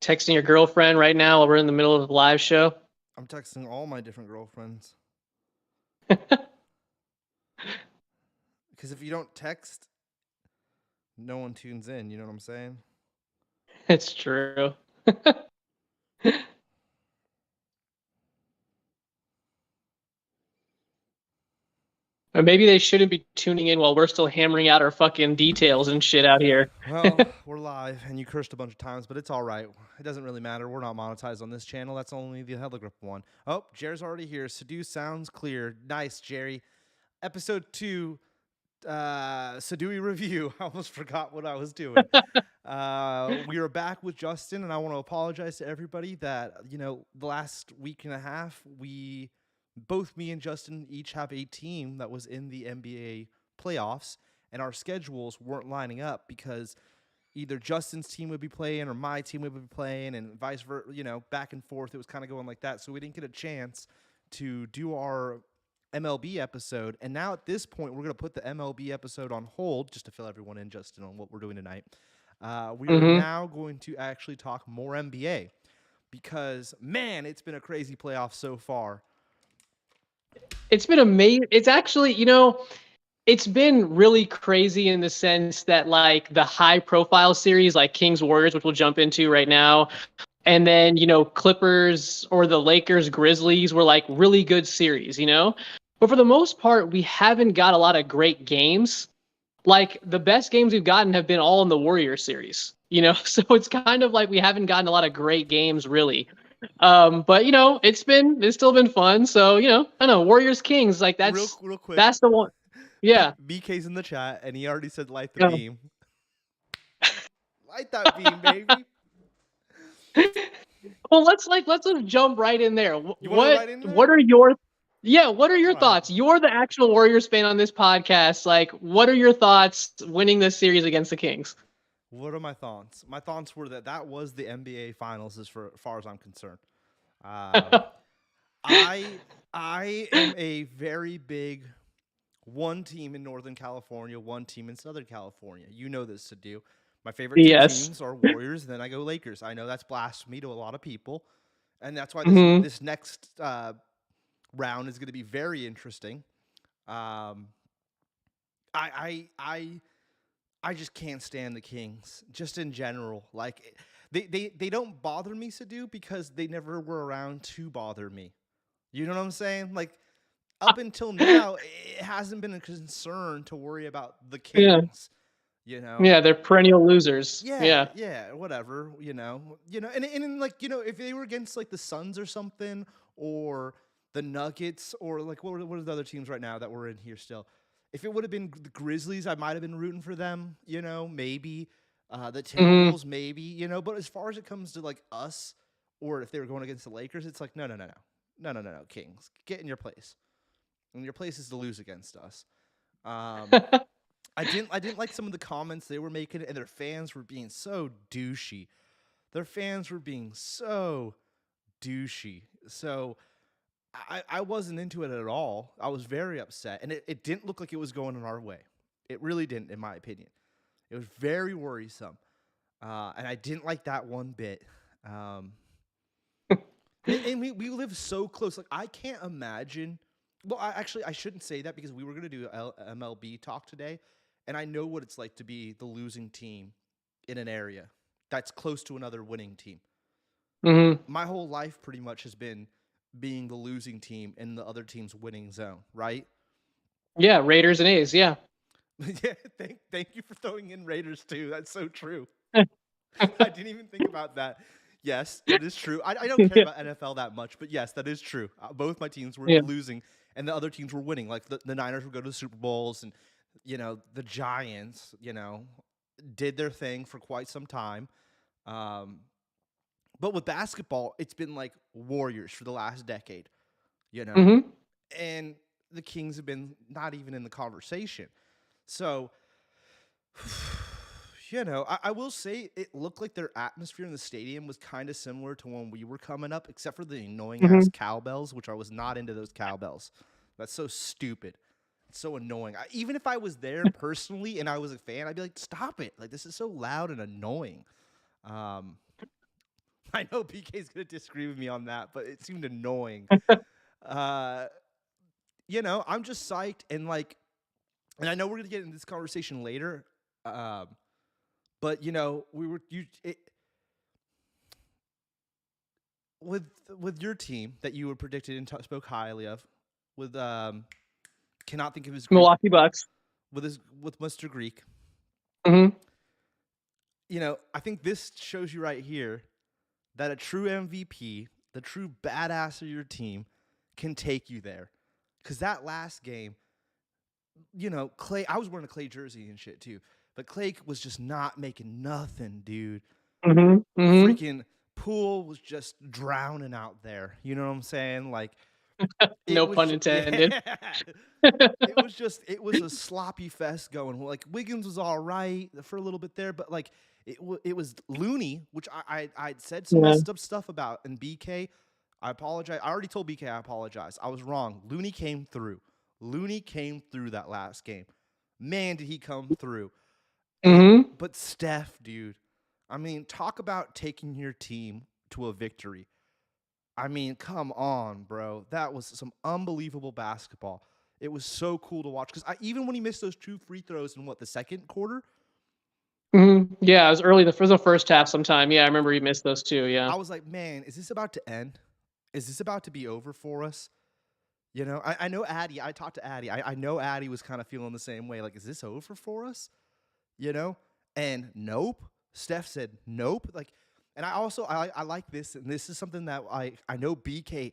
texting your girlfriend right now while we're in the middle of the live show? I'm texting all my different girlfriends. Because if you don't text, no one tunes in. You know what I'm saying? It's true. Or maybe they shouldn't be tuning in while we're still hammering out our fucking details and shit out here. Well, we're live, and you cursed a bunch of times, but it's all right. It doesn't really matter. We're not monetized on this channel. That's only the Telegraph one. Oh, Jerry's already here. Siddhuey sounds clear. Nice, Jerry. Episode 2, Siddhuey Review. I almost forgot what I was doing. We are back with Justin, and I want to apologize to everybody that, the last week and a half, both me and Justin each have a team that was in the NBA playoffs, and our schedules weren't lining up because either Justin's team would be playing or my team would be playing, and vice versa, back and forth. It was kind of going like that. So we didn't get a chance to do our MLB episode. And now at this point, we're going to put the MLB episode on hold just to fill everyone in, Justin, on what we're doing tonight. We are now going to actually talk more NBA because, man, it's been a crazy playoff so far. It's been amazing. It's actually, it's been really crazy in the sense that like the high profile series like Kings Warriors, which we'll jump into right now, and then, Clippers or the Lakers Grizzlies were like really good series, But for the most part, we haven't got a lot of great games. Like the best games we've gotten have been all in the Warriors series, So it's kind of like we haven't gotten a lot of great games really. But it's still been fun. So, I know Warriors Kings, like real quick. That's the one. Yeah. BK's in the chat and he already said light the Yeah. beam. Light that beam, baby. Well, let's just jump right in there. What are your thoughts? You're the actual Warriors fan on this podcast. Like, what are your thoughts winning this series against the Kings? What are my thoughts? My thoughts were that was the NBA Finals, as far as I'm concerned. I am a very big one team in Northern California, one team in Southern California. You know this, Siddhuey. My favorite two teams are Warriors, and then I go Lakers. I know that's blasphemy to a lot of people, and that's why this next round is going to be very interesting. I just can't stand the Kings, just in general. Like, they don't bother me, Siddhuey, because they never were around to bother me. You know what I'm saying? Like, up until now, it hasn't been a concern to worry about the Kings. Yeah, they're perennial losers. Yeah, whatever. And like, if they were against like the Suns or something, or the Nuggets, or like what are the other teams right now that were in here still? If it would have been the Grizzlies, I might have been rooting for them, maybe. The Timberwolves, maybe, But as far as it comes to, like, us, or if they were going against the Lakers, it's like, no, Kings. Get in your place. And your place is to lose against us. I didn't like some of the comments they were making, and their fans were being so douchey. So I wasn't into it at all. I was very upset, and it didn't look like it was going in our way. It really didn't, in my opinion. It was very worrisome, and I didn't like that one bit. And we live so close. Like, I can't imagine. Well, I shouldn't say that because we were going to do MLB talk today, and I know what it's like to be the losing team in an area that's close to another winning team. My whole life pretty much has been being the losing team in the other team's winning zone, right? Yeah, Raiders and A's, yeah. Yeah, thank you for throwing in Raiders too. That's so true. I didn't even think about that. Yes, that is true. I don't care about NFL that much, but yes, that is true. Both my teams were losing, and the other teams were winning. Like the Niners would go to the Super Bowls, and the Giants, did their thing for quite some time. But with basketball, it's been like Warriors for the last decade, and the Kings have been not even in the conversation. So, I will say it looked like their atmosphere in the stadium was kind of similar to when we were coming up, except for the annoying-ass cowbells, which I was not into those cowbells. That's so stupid. It's so annoying. Even if I was there personally and I was a fan, I'd be like, stop it. Like, this is so loud and annoying. I know BK's gonna disagree with me on that, but it seemed annoying. uh, I'm just psyched and like, and I know we're gonna get into this conversation later. Um, but we were with your team that you were predicted and spoke highly of. With cannot think of his Greek, Milwaukee Bucks. With Mr. Greek. Mm-hmm. I think this shows you right here that a true MVP, the true badass of your team, can take you there. Because that last game, Clay, I was wearing a Clay jersey and shit too, but Clay was just not making nothing, dude. Mm-hmm. Mm-hmm. Freaking Poole was just drowning out there. You know what I'm saying? Like, No pun intended. Yeah. It was a sloppy fest going. Like, Wiggins was all right for a little bit there, but like it was Looney, which I'd said some messed up stuff about. And BK, I apologize. I already told BK I apologize. I was wrong. Looney came through. Looney came through that last game. Man, did he come through. Mm-hmm. But Steph, dude, I mean, talk about taking your team to a victory. I mean, come on, bro. That was some unbelievable basketball. It was so cool to watch because even when he missed those 2 free throws in the second quarter. Mm-hmm. Yeah, it was early. For the first half sometime. Yeah, I remember he missed those 2. Yeah. I was like, man, is this about to end? Is this about to be over for us? I know Addy. I talked to Addy. I know Addy was kind of feeling the same way. Like, is this over for us? And nope. Steph said nope. Like, and I like this, and this is something that I know BK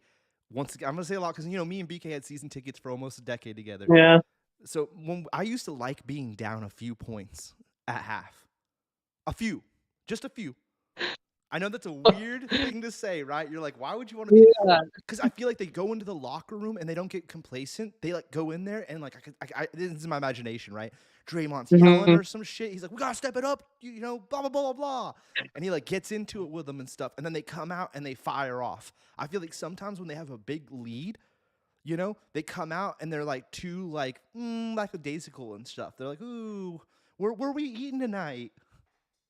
once again. I'm gonna say a lot because me and BK had season tickets for almost a decade together. Yeah. So when I used to like being down a few points at half, just a few. I know that's a weird thing to say, right? You're like, why would you want to be? Because I feel like they go into the locker room and they don't get complacent. They like go in there and like this is my imagination, right? Draymond's yelling or some shit. He's like, we gotta step it up, blah blah blah blah, and he like gets into it with them and stuff. And then they come out and they fire off. I feel like sometimes when they have a big lead, they come out and they're like too lackadaisical and stuff. They're like, ooh, where we eating tonight?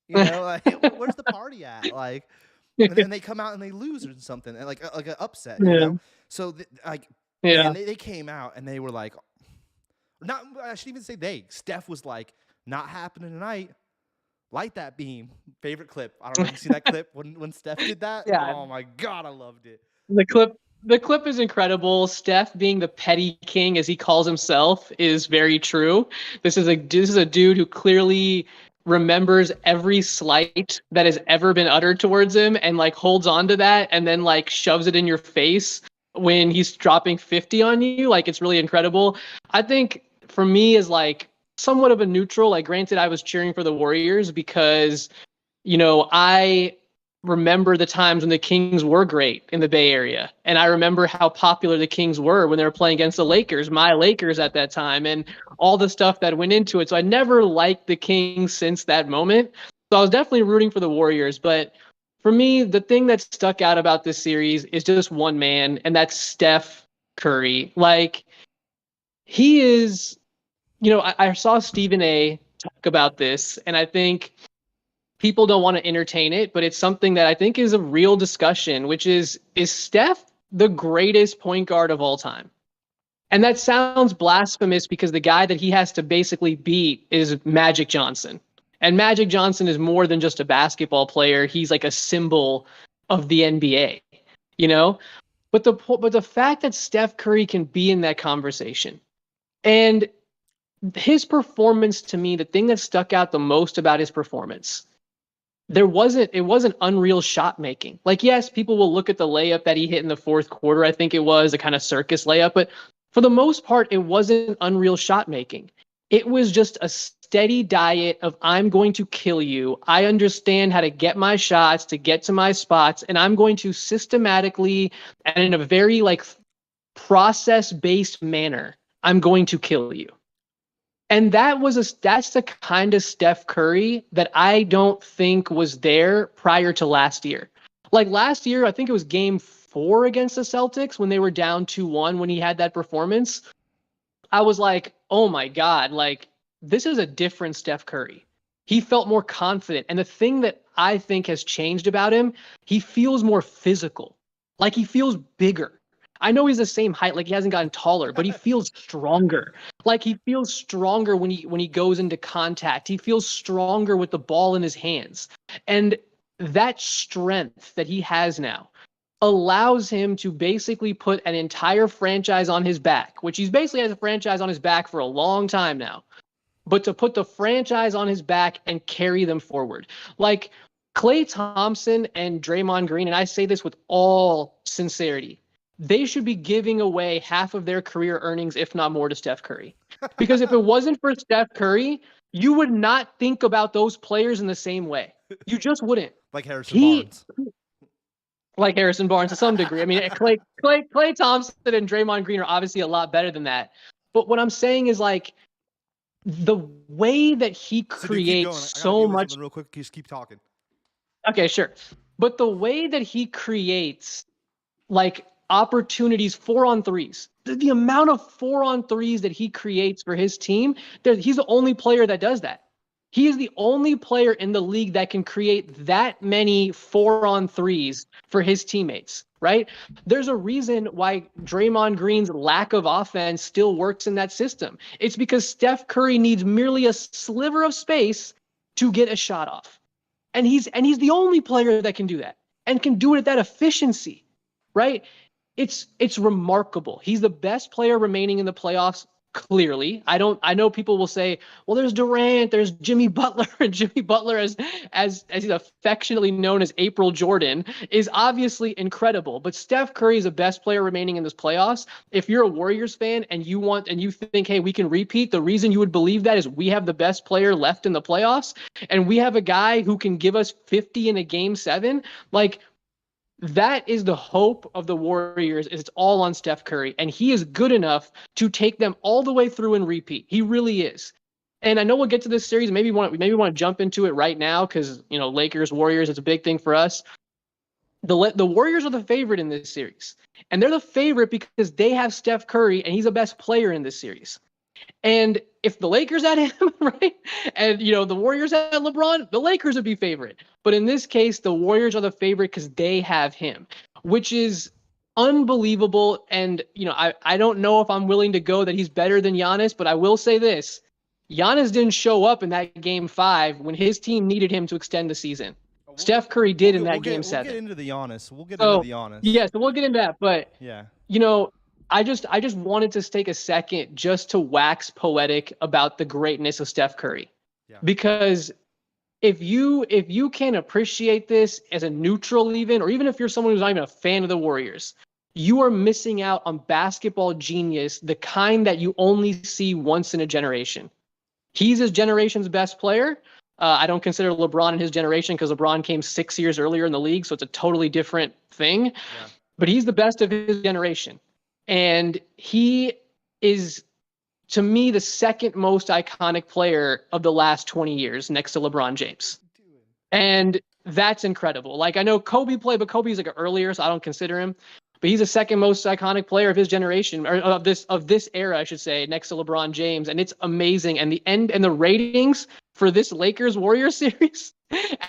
Like, where's the party at? Like, and then they come out and they lose or something, and like an upset, So man, they came out and they were like, not. I should even say they. Steph was like, not happening tonight. Light that beam. Favorite clip. I don't know if you see that clip when Steph did that. Yeah. Oh my god, I loved it. The clip is incredible. Steph being the petty king, as he calls himself, is very true. This is a dude who clearly remembers every slight that has ever been uttered towards him and like holds on to that and then like shoves it in your face when he's dropping 50 on you. Like, it's really incredible. I think for me as like somewhat of a neutral, like, granted I was cheering for the Warriors because I remember the times when the Kings were great in the Bay Area. And I remember how popular the Kings were when they were playing against the Lakers, my Lakers at that time, and all the stuff that went into it. So I never liked the Kings since that moment. So I was definitely rooting for the Warriors. But for me, the thing that stuck out about this series is just one man, and that's Steph Curry. Like, he is, I saw Stephen A. talk about this, and I think people don't want to entertain it, but it's something that I think is a real discussion, which is Steph the greatest point guard of all time? And that sounds blasphemous because the guy that he has to basically beat is Magic Johnson. And Magic Johnson is more than just a basketball player. He's like a symbol of the NBA, But the fact that Steph Curry can be in that conversation, and his performance, to me, the thing that stuck out the most about his performance, it wasn't unreal shot making. Like, yes, people will look at the layup that he hit in the fourth quarter. I think it was a kind of circus layup, but for the most part, it wasn't unreal shot making. It was just a steady diet of, I'm going to kill you. I understand how to get my shots, to get to my spots, and I'm going to systematically and in a very like process-based manner, I'm going to kill you. And that's the kind of Steph Curry that I don't think was there prior to last year. Like, last year, I think it was game 4 against the Celtics when they were down 2-1 when he had that performance. I was like, oh my God, like, this is a different Steph Curry. He felt more confident. And the thing that I think has changed about him, he feels more physical. Like he feels bigger. I know he's the same height, like he hasn't gotten taller, but he feels stronger. Like he feels stronger when he goes into contact. He feels stronger with the ball in his hands. And that strength that he has now allows him to basically put an entire franchise on his back, which he's basically has a franchise on his back for a long time now. But to put the franchise on his back and carry them forward. Like Klay Thompson and Draymond Green, and I say this with all sincerity, they should be giving away half of their career earnings, if not more, to Steph Curry. Because if it wasn't for Steph Curry, you would not think about those players in the same way. You just wouldn't. Like Harrison Barnes. Like Harrison Barnes to some degree. I mean, Klay Thompson and Draymond Green are obviously a lot better than that. But what I'm saying is like the way that he creates so much. Real quick, just keep talking. Okay, sure. But the way that he creates like opportunities 4-on-3s, the amount of 4-on-3s that he creates for his team, he's the only player that does that. He is the only player in the league that can create that many 4-on-3s for his teammates, right? There's a reason why Draymond Green's lack of offense still works in that system. It's because Steph Curry needs merely a sliver of space to get a shot off. And he's the only player that can do that and can do it at that efficiency, right? It's remarkable. He's the best player remaining in the playoffs. Clearly, I know people will say, well, there's Durant, there's Jimmy Butler, and Jimmy Butler, as he's affectionately known as April Jordan, is obviously incredible. But Steph Curry is the best player remaining in this playoffs. If you're a Warriors fan and you think, hey, we can repeat, the reason you would believe that is we have the best player left in the playoffs, and we have a guy who can give us 50 in a game 7. Like, that is the hope of the Warriors. Is it's all on Steph Curry, and he is good enough to take them all the way through and repeat. He really is. And I know we'll get to this series. Maybe want to jump into it right now because Lakers Warriors. It's a big thing for us. The Warriors are the favorite in this series, and they're the favorite because they have Steph Curry, and he's the best player in this series. And if the Lakers had him, right, and the Warriors had LeBron, the Lakers would be favorite. But in this case, the Warriors are the favorite because they have him, which is unbelievable. And I don't know if I'm willing to go that he's better than Giannis, but I will say this: Giannis didn't show up in that game 5 when his team needed him to extend the season. Steph Curry did in that game 7. We'll get into the Giannis. Yeah, so we'll get into that. But yeah, I just wanted to take a second just to wax poetic about the greatness of Steph Curry. Yeah. Because if you can appreciate this as a neutral or even if you're someone who's not even a fan of the Warriors, you are missing out on basketball genius, the kind that you only see once in a generation. He's his generation's best player. I don't consider LeBron in his generation because LeBron came 6 years earlier in the league, so it's a totally different thing. Yeah. But he's the best of his generation. And he is, to me, the second most iconic player of the last 20 years next to LeBron James. And that's incredible. Like, I know Kobe played, but Kobe's like earlier, so I don't consider him. But he's the second most iconic player of his generation, or of this era, I should say, next to LeBron James. And it's amazing. And the ratings for this Lakers Warriors series,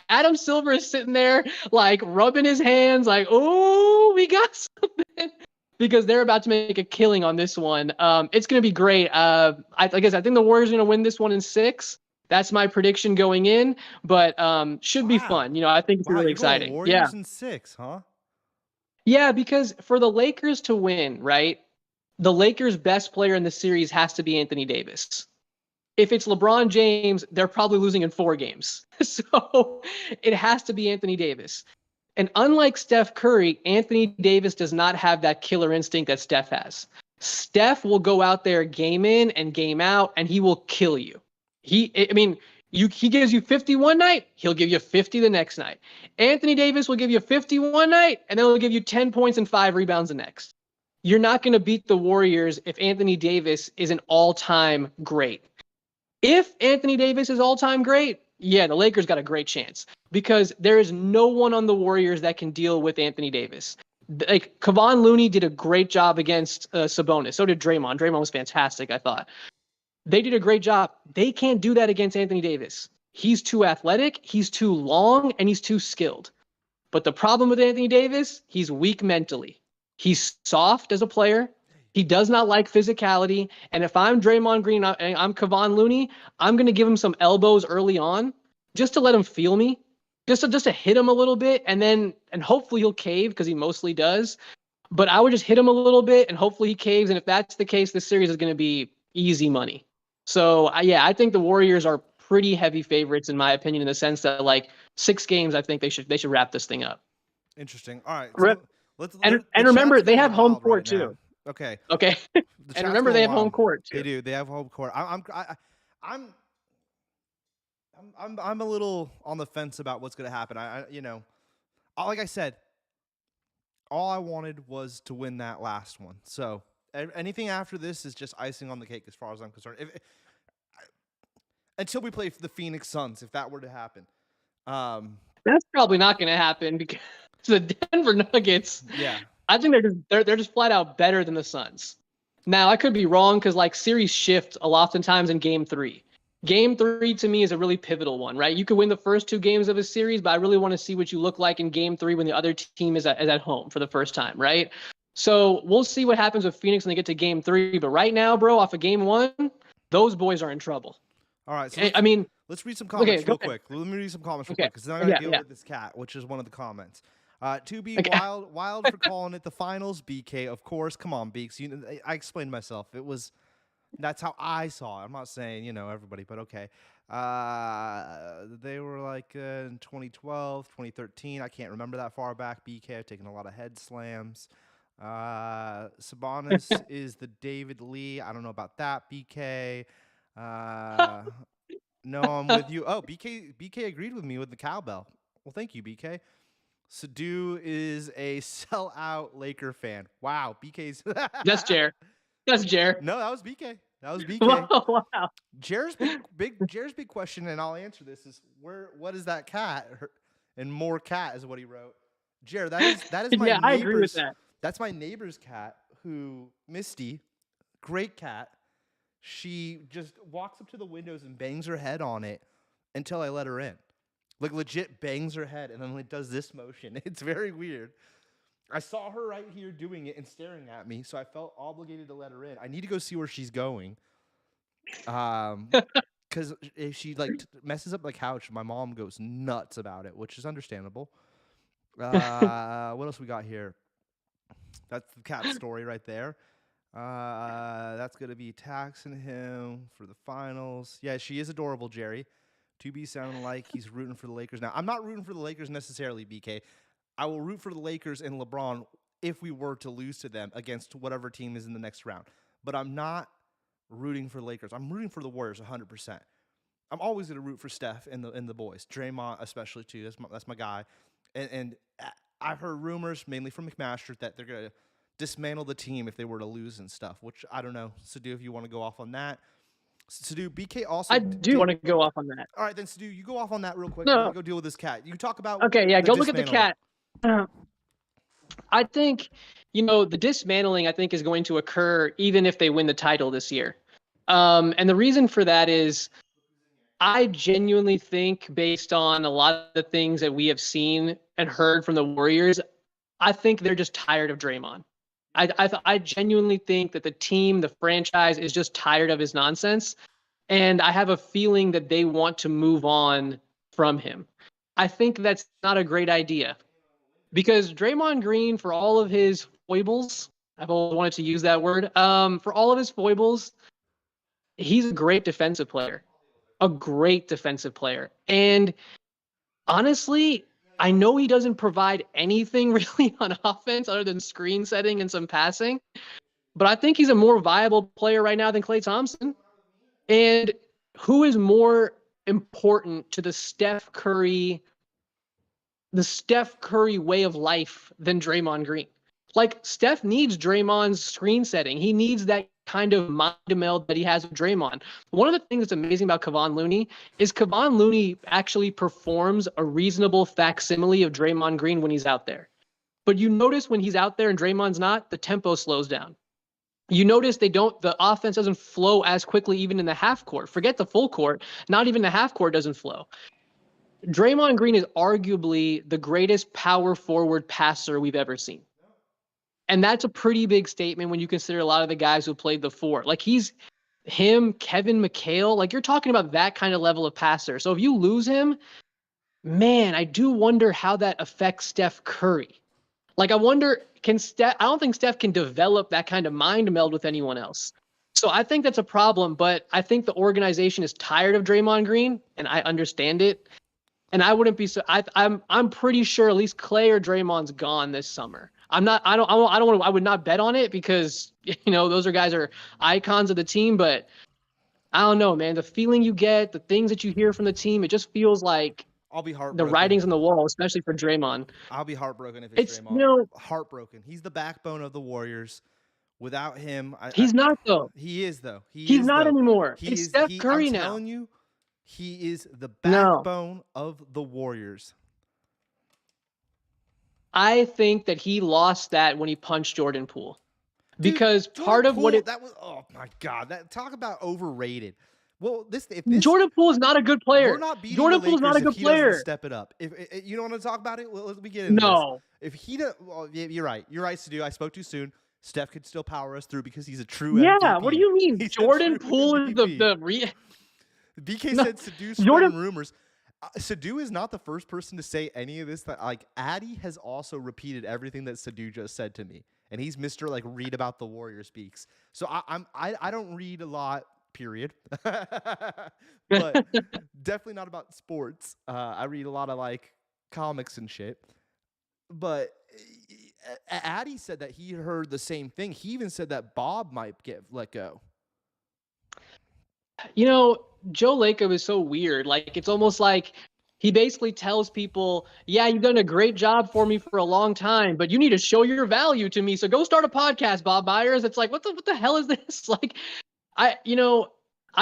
Adam Silver is sitting there like rubbing his hands like, oh, we got something. Because they're about to make a killing on this one. It's going to be great. I think the Warriors are going to win this one in 6. That's my prediction going in, but should be fun. I think it's really exciting. Warriors in 6, huh? Yeah, because for the Lakers to win, right, the Lakers' best player in the series has to be Anthony Davis. If it's LeBron James, they're probably losing in 4 games. So it has to be Anthony Davis. And unlike Steph Curry, Anthony Davis does not have that killer instinct that Steph has. Steph will go out there game in and game out, and he will kill you. He gives you 50 one night, he'll give you 50 the next night. Anthony Davis will give you 50 one night, and then he'll give you 10 points and 5 rebounds the next. You're not going to beat the Warriors if Anthony Davis is an all-time great. If Anthony Davis is all-time great, yeah, the Lakers got a great chance because there is no one on the Warriors that can deal with Anthony Davis. Like Kevon Looney did a great job against Sabonis. So did Draymond. Draymond was fantastic, I thought. They did a great job. They can't do that against Anthony Davis. He's too athletic, he's too long, and he's too skilled. But the problem with Anthony Davis, he's weak mentally. He's soft as a player. He does not like physicality. And if I'm Draymond Green, I'm Kevon Looney, I'm going to give him some elbows early on just to let him feel me, just to hit him a little bit. And hopefully he'll cave because he mostly does. But I would just hit him a little bit and hopefully he caves. And if that's the case, this series is going to be easy money. So, yeah, I think the Warriors are pretty heavy favorites, in my opinion, in the sense that, like, 6 games, I think they should wrap this thing up. Interesting. All right. So and remember, they have home court too. Okay. Okay. And remember, they have home court too. They do. They have home court. I'm a little on the fence about what's going to happen. Like I said, all I wanted was to win that last one. So anything after this is just icing on the cake, as far as I'm concerned. Until we play for the Phoenix Suns, if that were to happen. That's probably not going to happen because the Denver Nuggets. Yeah. I think they're just flat out better than the Suns. Now, I could be wrong because, like, series shift a lot of times in Game 3. Game 3 to me is a really pivotal one, right? You could win the first 2 games of a series, but I really want to see what you look like in Game 3 when the other team is at home for the first time, right? So we'll see what happens with Phoenix when they get to Game 3. But right now, bro, off of Game 1, those boys are in trouble. All right. So let's read some comments real quick. Let me read some comments real quick because then I got to deal with this cat, which is one of the comments. To be wild for calling it the finals, BK. Of course, come on, Beaks. I explained myself. That's how I saw it. I'm not saying everybody, but okay. They were like in 2012, 2013. I can't remember that far back. BK, I've taken a lot of head slams. Sabonis is the David Lee. I don't know about that. BK. No, I'm with you. Oh, BK agreed with me with the cowbell. Well, thank you, BK. Siddhuey is a sellout Laker fan. Wow, BK's. That's Jer. That's Jer. No, that was BK. That was BK. Wow. Jer's big question, and I'll answer this: is what is that cat? And more cat is what he wrote. Jer, that is my yeah, neighbor's. I agree with that. That's my neighbor's cat, who Misty, great cat. She just walks up to the windows and bangs her head on it until I let her in. Like, legit bangs her head and then like does this motion. It's very weird. I saw her right here doing it and staring at me, so I felt obligated to let her in. I need to go see where she's going. Because if she messes up the couch, my mom goes nuts about it, which is understandable. What else we got here? That's the cat story right there. That's going to be taxing him for the finals. Yeah, she is adorable, Jerry. To be sounding like he's rooting for the Lakers. Now, I'm not rooting for the Lakers necessarily, BK. I will root for the Lakers and LeBron if we were to lose to them against whatever team is in the next round. But I'm not rooting for the Lakers. I'm rooting for the Warriors 100%. I'm always going to root for Steph and the boys. Draymond especially, too. That's my guy. And I've heard rumors, mainly from McMaster, that they're going to dismantle the team if they were to lose and stuff, which I don't know. Siddhuey, if you want to go off on that. Siddhuey, BK also. I do want to go off on that. All right, then, Siddhuey, you go off on that real quick. No. Go deal with this cat. You talk about. Okay, yeah, go look at the cat. I think, the dismantling, I think, is going to occur even if they win the title this year. And the reason for that is I genuinely think, based on a lot of the things that we have seen and heard from the Warriors, I think they're just tired of Draymond. I genuinely think that the team, the franchise, is just tired of his nonsense. And I have a feeling that they want to move on from him. I think that's not a great idea. Because Draymond Green, for all of his foibles, I've always wanted to use that word, for all of his foibles, he's a great defensive player. A great defensive player. And honestly, I know he doesn't provide anything really on offense other than screen setting and some passing, but I think he's a more viable player right now than Klay Thompson. And who is more important to the Steph Curry way of life than Draymond Green? Like, Steph needs Draymond's screen setting. He needs that kind of mind meld that he has with Draymond. One of the things that's amazing about Kevon Looney is Kevon Looney actually performs a reasonable facsimile of Draymond Green when he's out there. But you notice when he's out there and Draymond's not, the tempo slows down. You notice the offense doesn't flow as quickly even in the half court. Forget the full court. Not even the half court doesn't flow. Draymond Green is arguably the greatest power forward passer we've ever seen. And that's a pretty big statement when you consider a lot of the guys who played the four. Like him, Kevin McHale, like you're talking about that kind of level of passer. So if you lose him, man, I do wonder how that affects Steph Curry. Like I wonder, I don't think Steph can develop that kind of mind meld with anyone else. So I think that's a problem, but I think the organization is tired of Draymond Green, and I understand it. And I wouldn't be so. I'm pretty sure at least Clay or Draymond's gone this summer. I'm not. I don't want to. I would not bet on it because those guys are icons of the team. But I don't know, man. The feeling you get, the things that you hear from the team, it just feels like I'll be heartbroken. The writing's on the wall, especially for Draymond. I'll be heartbroken if it's Draymond. Heartbroken. He's the backbone of the Warriors. Without him, he's not though. He is though. He's not anymore. It's Steph Curry now. I'm telling you. He is the backbone of the Warriors. I think that he lost that when he punched Jordan Poole. Because Dude, part of Poole, what that was, oh my God, talk about overrated. Well, Jordan Poole is not a good player. We're not beating Jordan the Poole is not a good if he player. doesn't step it up. If you don't want to talk about it, well, we get into no. This. If he does, well, yeah, you're right. You're right, Siddhuey. I spoke too soon. Steph could still power us through because he's a true MVP. What do you mean? He's Jordan Poole is BK said Siddhuey spreading rumors. Siddhuey is not the first person to say any of this. That like Addy has also repeated everything that Siddhuey just said to me, and he's Mr. like read about the Warrior speaks. So I don't read a lot, period, but definitely not about sports. I read a lot of like comics and shit. But Addy said that he heard the same thing. He even said that Bob might get let go. Joe Lacob is so weird. Like, it's almost like he basically tells people, yeah, you've done a great job for me for a long time, but you need to show your value to me. So go start a podcast, Bob Myers. It's like, what the hell is this? Like, I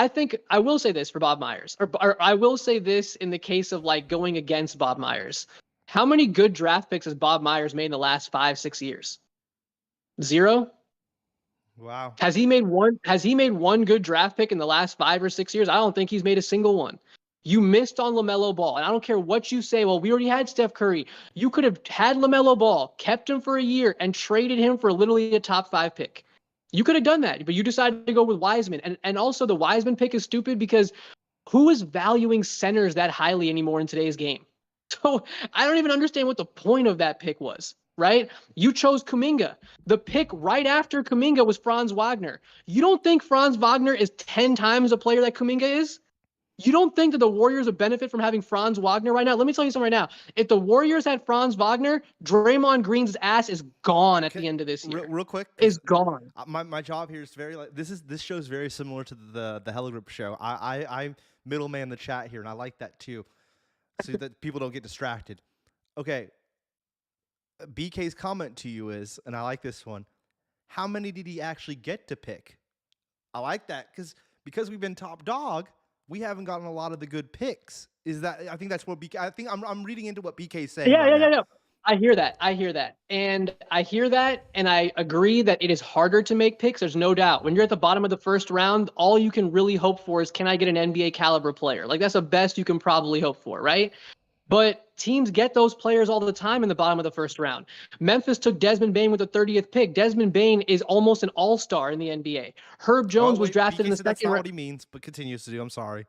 think I will say this for Bob Myers, or I will say this in the case of like going against Bob Myers. How many good draft picks has Bob Myers made in the last 5-6 years? 0? Wow. Has he made one good draft pick in the last 5 or 6 years? I don't think he's made a single one. You missed on LaMelo Ball. And I don't care what you say. Well, we already had Steph Curry. You could have had LaMelo Ball, kept him for a year, and traded him for literally a top 5 pick. You could have done that, but you decided to go with Wiseman. And also the Wiseman pick is stupid because who is valuing centers that highly anymore in today's game? So I don't even understand what the point of that pick was. Right? You chose Kuminga. The pick right after Kuminga was Franz Wagner. You don't think Franz Wagner is 10 times the player that Kuminga is? You don't think that the Warriors would benefit from having Franz Wagner right now? Let me tell you something right now. If the Warriors had Franz Wagner, Draymond Green's ass is gone at the end of this year. Real quick. Is gone. My job here is very like this show is very similar to the Hella Group show. I middleman the chat here, and I like that too. So that people don't get distracted. Okay. BK's comment to you is, and I like this one, how many did he actually get to pick? I like that because we've been top dog, we haven't gotten a lot of the good picks. I think that's what BK, I think I'm reading into what BK's saying. Yeah. I hear that. And I hear that, and I agree that it is harder to make picks. There's no doubt. When you're at the bottom of the first round, all you can really hope for is, can I get an NBA caliber player? Like, that's the best you can probably hope for, right? But teams get those players all the time in the bottom of the first round. Memphis took Desmond Bane with the 30th pick. Desmond Bane is almost an all-star in the NBA. Herb Jones was drafted in the second round. That's not what he means, but continues to do. I'm sorry.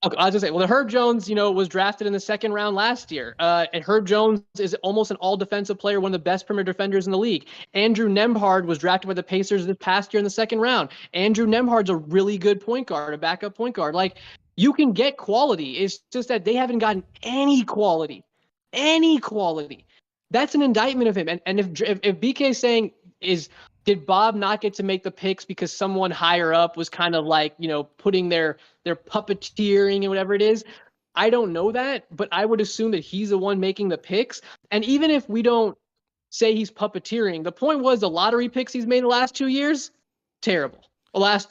Okay, I was gonna say, well, the Herb Jones, was drafted in the second round last year. And Herb Jones is almost an all-defensive player, one of the best perimeter defenders in the league. Andrew Nembhard was drafted by the Pacers this past year in the second round. Andrew Nembhard's a really good point guard, a backup point guard. Like, you can get quality. It's just that they haven't gotten any quality. That's an indictment of him. And if BK is saying did Bob not get to make the picks because someone higher up was kind of like, putting their puppeteering and whatever it is? I don't know that, but I would assume that he's the one making the picks. And even if we don't say he's puppeteering, the point was the lottery picks he's made the last 2 years, terrible. Last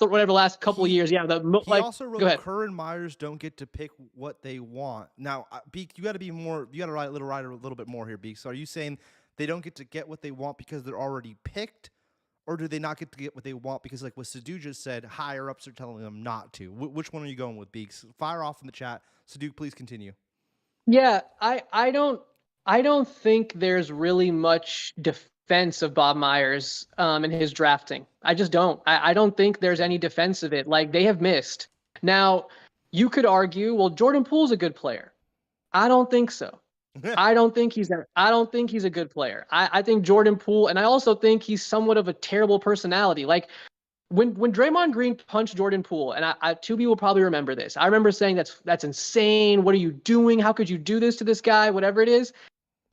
couple of years, yeah. He also wrote Kerr and Myers don't get to pick what they want. Now, Beak, you got to be more. You got to write a little bit more here, Beak. So, are you saying they don't get to get what they want because they're already picked, or do they not get to get what they want because, like what Siddhuey just said, higher ups are telling them not to? Which one are you going with, Beaks? Fire off in the chat. Siddhuey, please continue. Yeah, I don't think there's really much defense of Bob Myers in his drafting. I just don't. I don't think there's any defense of it. Like, they have missed. Now, you could argue, well, Jordan Poole's a good player. I don't think so. I don't think he's a good player. I think Jordan Poole, and I also think he's somewhat of a terrible personality. Like, when Draymond Green punched Jordan Poole, and two people probably remember this. I remember saying that's insane. What are you doing? How could you do this to this guy? Whatever it is.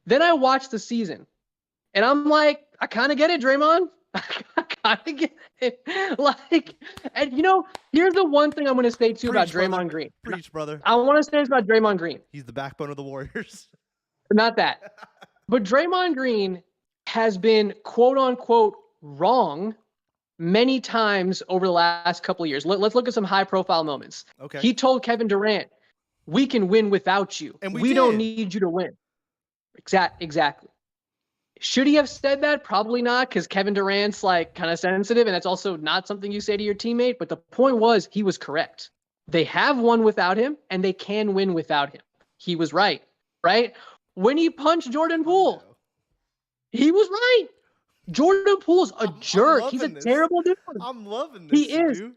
Then I watched the season, and I'm like, I kind of get it, Draymond. I kind of get it. Like, and here's the one thing I'm going to say too about Draymond Green. Preach, brother. I want to say this about Draymond Green. He's the backbone of the Warriors. Not that, but Draymond Green has been quote unquote wrong many times over the last couple of years. Let's look at some high profile moments. Okay. He told Kevin Durant, we can win without you. And we don't need you to win. Exactly. Should he have said that? Probably not, because Kevin Durant's like kind of sensitive, and that's also not something you say to your teammate. But the point was, he was correct. They have won without him, and they can win without him. He was right. When he punched Jordan Poole, he was right. Jordan Poole's a jerk. He's a terrible dude. I'm loving this. He is. Dude.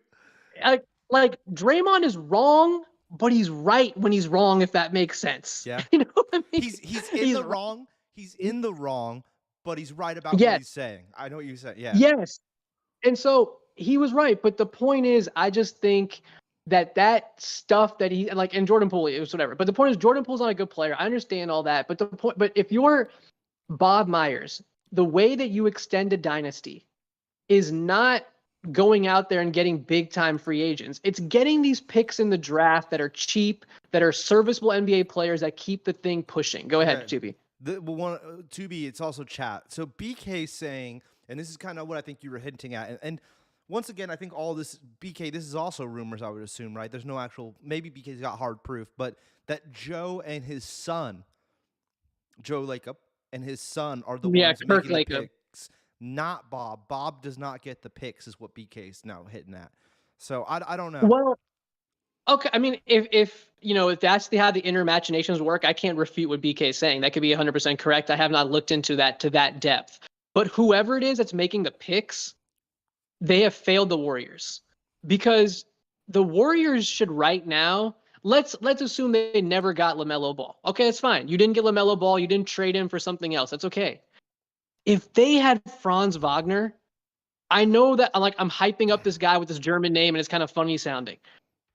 Like Draymond is wrong, but he's right when he's wrong, if that makes sense. Yeah. You know what I mean? He's in the wrong. He's in the wrong, but he's right about what he's saying. I know what you said. Yeah. Yes. And so he was right. But the point is, I just think that stuff that he like, and Jordan Poole, it was whatever. But the point is, Jordan Poole's not a good player. I understand all that. But if you're Bob Myers, the way that you extend a dynasty is not going out there and getting big time free agents. It's getting these picks in the draft that are cheap, that are serviceable NBA players that keep the thing pushing. Go ahead, Tubi. Tubi, it's also chat. So BK saying, and this is kind of what I think you were hinting at, and once again, I think all this, BK, this is also rumors, I would assume, right? There's no actual, maybe BK's got hard proof, but that Joe and his son, Joe Lacob, and his son are the ones making the picks, not Bob. Bob does not get the picks, is what BK's now hitting at. So I don't know. Well, okay. I mean, if that's how the inner machinations work, I can't refute what BK is saying. That could be 100% correct. I have not looked into that to that depth. But whoever it is that's making the picks, they have failed the Warriors, because the Warriors should right now. Let's assume they never got LaMelo Ball. Okay, that's fine. You didn't get LaMelo Ball. You didn't trade him for something else. That's okay. If they had Franz Wagner, I know that I'm hyping up this guy with this German name and it's kind of funny sounding.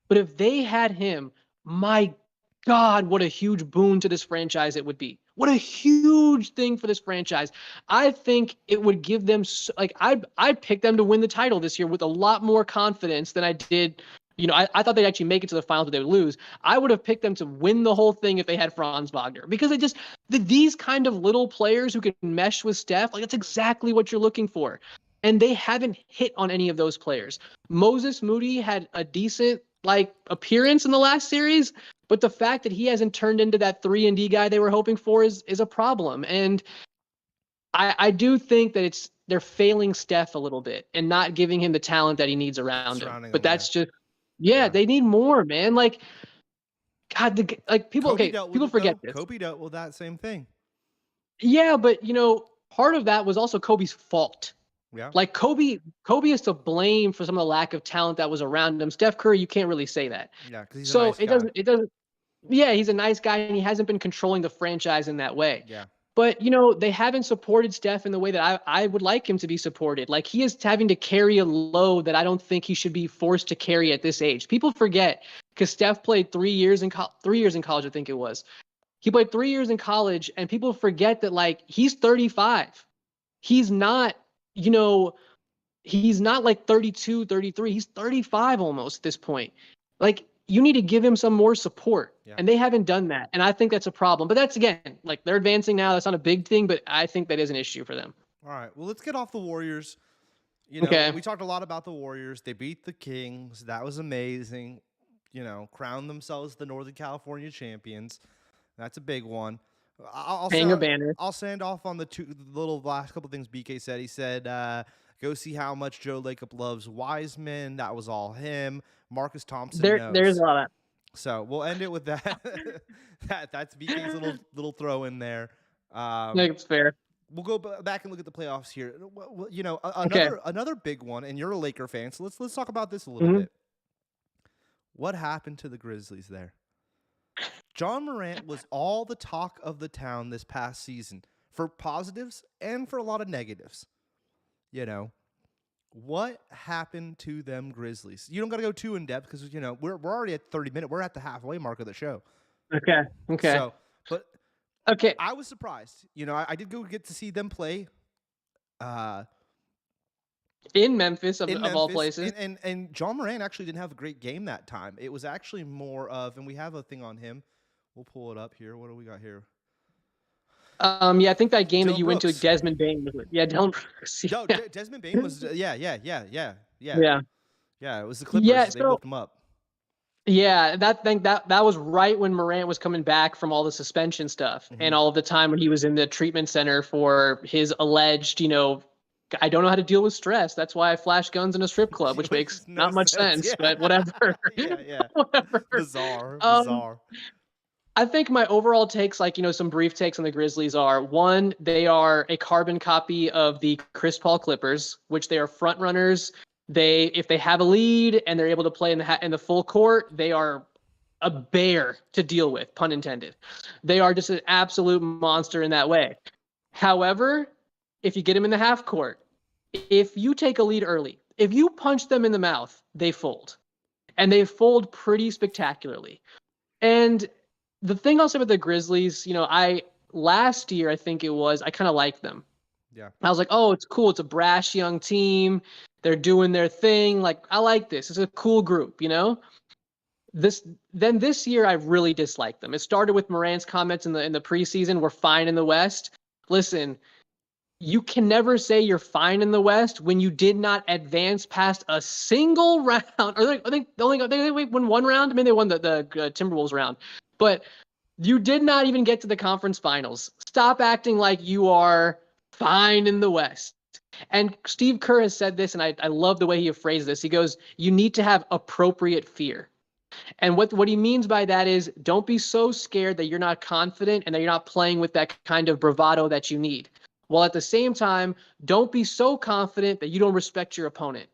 But if they had him, my God, what a huge boon to this franchise it would be. What a huge thing for this franchise. I think it would give them, I'd pick them to win the title this year with a lot more confidence than I did. I thought they'd actually make it to the finals, but they would lose. I would have picked them to win the whole thing if they had Franz Wagner, because these kind of little players who can mesh with Steph, that's exactly what you're looking for. And they haven't hit on any of those players. Moses Moody had a decent appearance in the last series, but the fact that he hasn't turned into that 3-and-D guy they were hoping for is a problem. And I do think that they're failing Steph a little bit and not giving him the talent that he needs around him. But that's just they need more, man. God, people forget this. Kobe dealt with that same thing. Yeah, but part of that was also Kobe's fault. Yeah. Kobe is to blame for some of the lack of talent that was around him. Steph Curry, you can't really say that. Yeah, because he's a nice guy. It doesn't. Yeah, he's a nice guy, and he hasn't been controlling the franchise in that way. Yeah. But they haven't supported Steph in the way that I would like him to be supported. He is having to carry a load that I don't think he should be forced to carry at this age. People forget, because Steph played 3 years in college, I think it was. He played 3 years in college, and people forget that he's 35. He's not. He's not 32, 33. He's 35 almost at this point. You need to give him some more support. Yeah. And they haven't done that. And I think that's a problem. But that's, again, they're advancing now. That's not a big thing, but I think that is an issue for them. All right. Well, let's get off the Warriors. We talked a lot about the Warriors. They beat the Kings. That was amazing. Crowned themselves the Northern California champions. That's a big one. I'll hang a banner. I'll send off on the little last couple things BK said. He said, Go see how much Joe Lacob loves Wiseman. That was all him. Marcus Thompson There's knows. a lot of So we'll end it with that. That's BK's little throw in there. I think it's fair. We'll go back and look at the playoffs here. You know, Okay. another big one, and you're a Laker fan, so let's talk about this a little Mhm. bit. What happened to the Grizzlies there? John Morant was all the talk of the town this past season for positives and for a lot of negatives. You know, what happened to them Grizzlies? You don't got to go too in depth because you know we're already at 30 minutes. We're at the halfway mark of the show. Okay. So, but Okay. I was surprised. You know, I did go get to see them play. In Memphis, of Memphis, all places. and John Moran actually didn't have a great game that time. It was actually more of, and we have a thing on him. We'll pull it up here. What do we got here? Yeah, I think that game Dylan that you went to, Brooks. Desmond Bain was. Yeah, Dylan Brooks. No, Yeah. Desmond Bain was. Yeah. Yeah. It was the Clippers. Yeah, They so- whooped him up. Yeah, that was right when Morant was coming back from all the suspension stuff and all of the time when he was in the treatment center for his alleged, you know, I don't know how to deal with stress. That's why I flash guns in a strip club, which makes No not much sense, yeah. but whatever. Yeah. Whatever. Bizarre. I think my overall takes, like, you know, some brief takes on the Grizzlies are, one, they are a carbon copy of the Chris Paul Clippers, which they are front runners. If they have a lead and they're able to play in the full court, they are a bear to deal with, pun intended. They are just an absolute monster in that way. However, if you get them in the half court, if you take a lead early, if you punch them in the mouth, they fold. And they fold pretty spectacularly. And the thing I'll say about the Grizzlies, you know, last year, I think it was, I kind of liked them. Yeah. I was like, oh, it's cool. It's a brash young team. They're doing their thing. Like, I like this. It's a cool group, you know? This year, I really disliked them. It started with Morant's comments in the preseason. We're fine in the West. Listen, you can never say you're fine in the West when you did not advance past a single round. Or I think they won one round. I mean, they won the Timberwolves round, but you did not even get to the conference finals. Stop acting like you are fine in the West. And Steve Kerr has said this, and I love the way he phrased this. He goes, you need to have appropriate fear. And what he means by that is, don't be so scared that you're not confident and that you're not playing with that kind of bravado that you need. While at the same time, don't be so confident that you don't respect your opponent.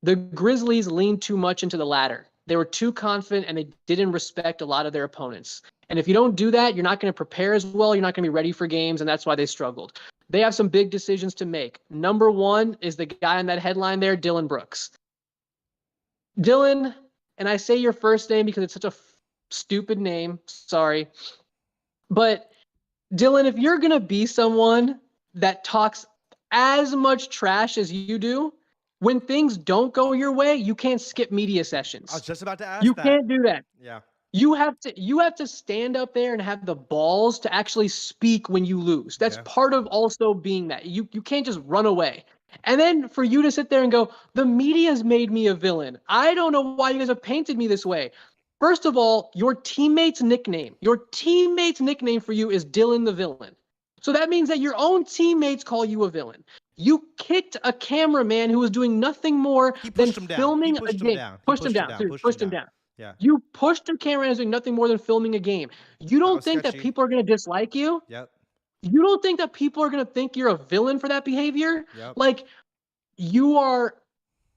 The Grizzlies leaned too much into the latter. They were too confident and they didn't respect a lot of their opponents. And if you don't do that, you're not going to prepare as well. You're not going to be ready for games, and that's why they struggled. They have some big decisions to make. Number one is the guy on that headline there, Dylan Brooks. Dylan, and I say your first name because it's such a stupid name. Sorry. But Dylan, if you're going to be someone that talks as much trash as you do, when things don't go your way, you can't skip media sessions. I was just about to ask you that. can't do that. Yeah. You have to stand up there and have the balls to actually speak when you lose. That's part of also being that. You can't just run away. And then for you to sit there and go, the media's made me a villain. I don't know why you guys have painted me this way. First of all, your teammate's nickname for you is Dylan the Villain. So that means that your own teammates call you a villain. You kicked a cameraman who was doing nothing more than filming a game. Pushed him down. Yeah. You pushed a cameraman who's doing nothing more than filming a game. You don't think that people are going to dislike you? Yep. You don't think that people are going to think you're a villain for that behavior? Yep. Like, you are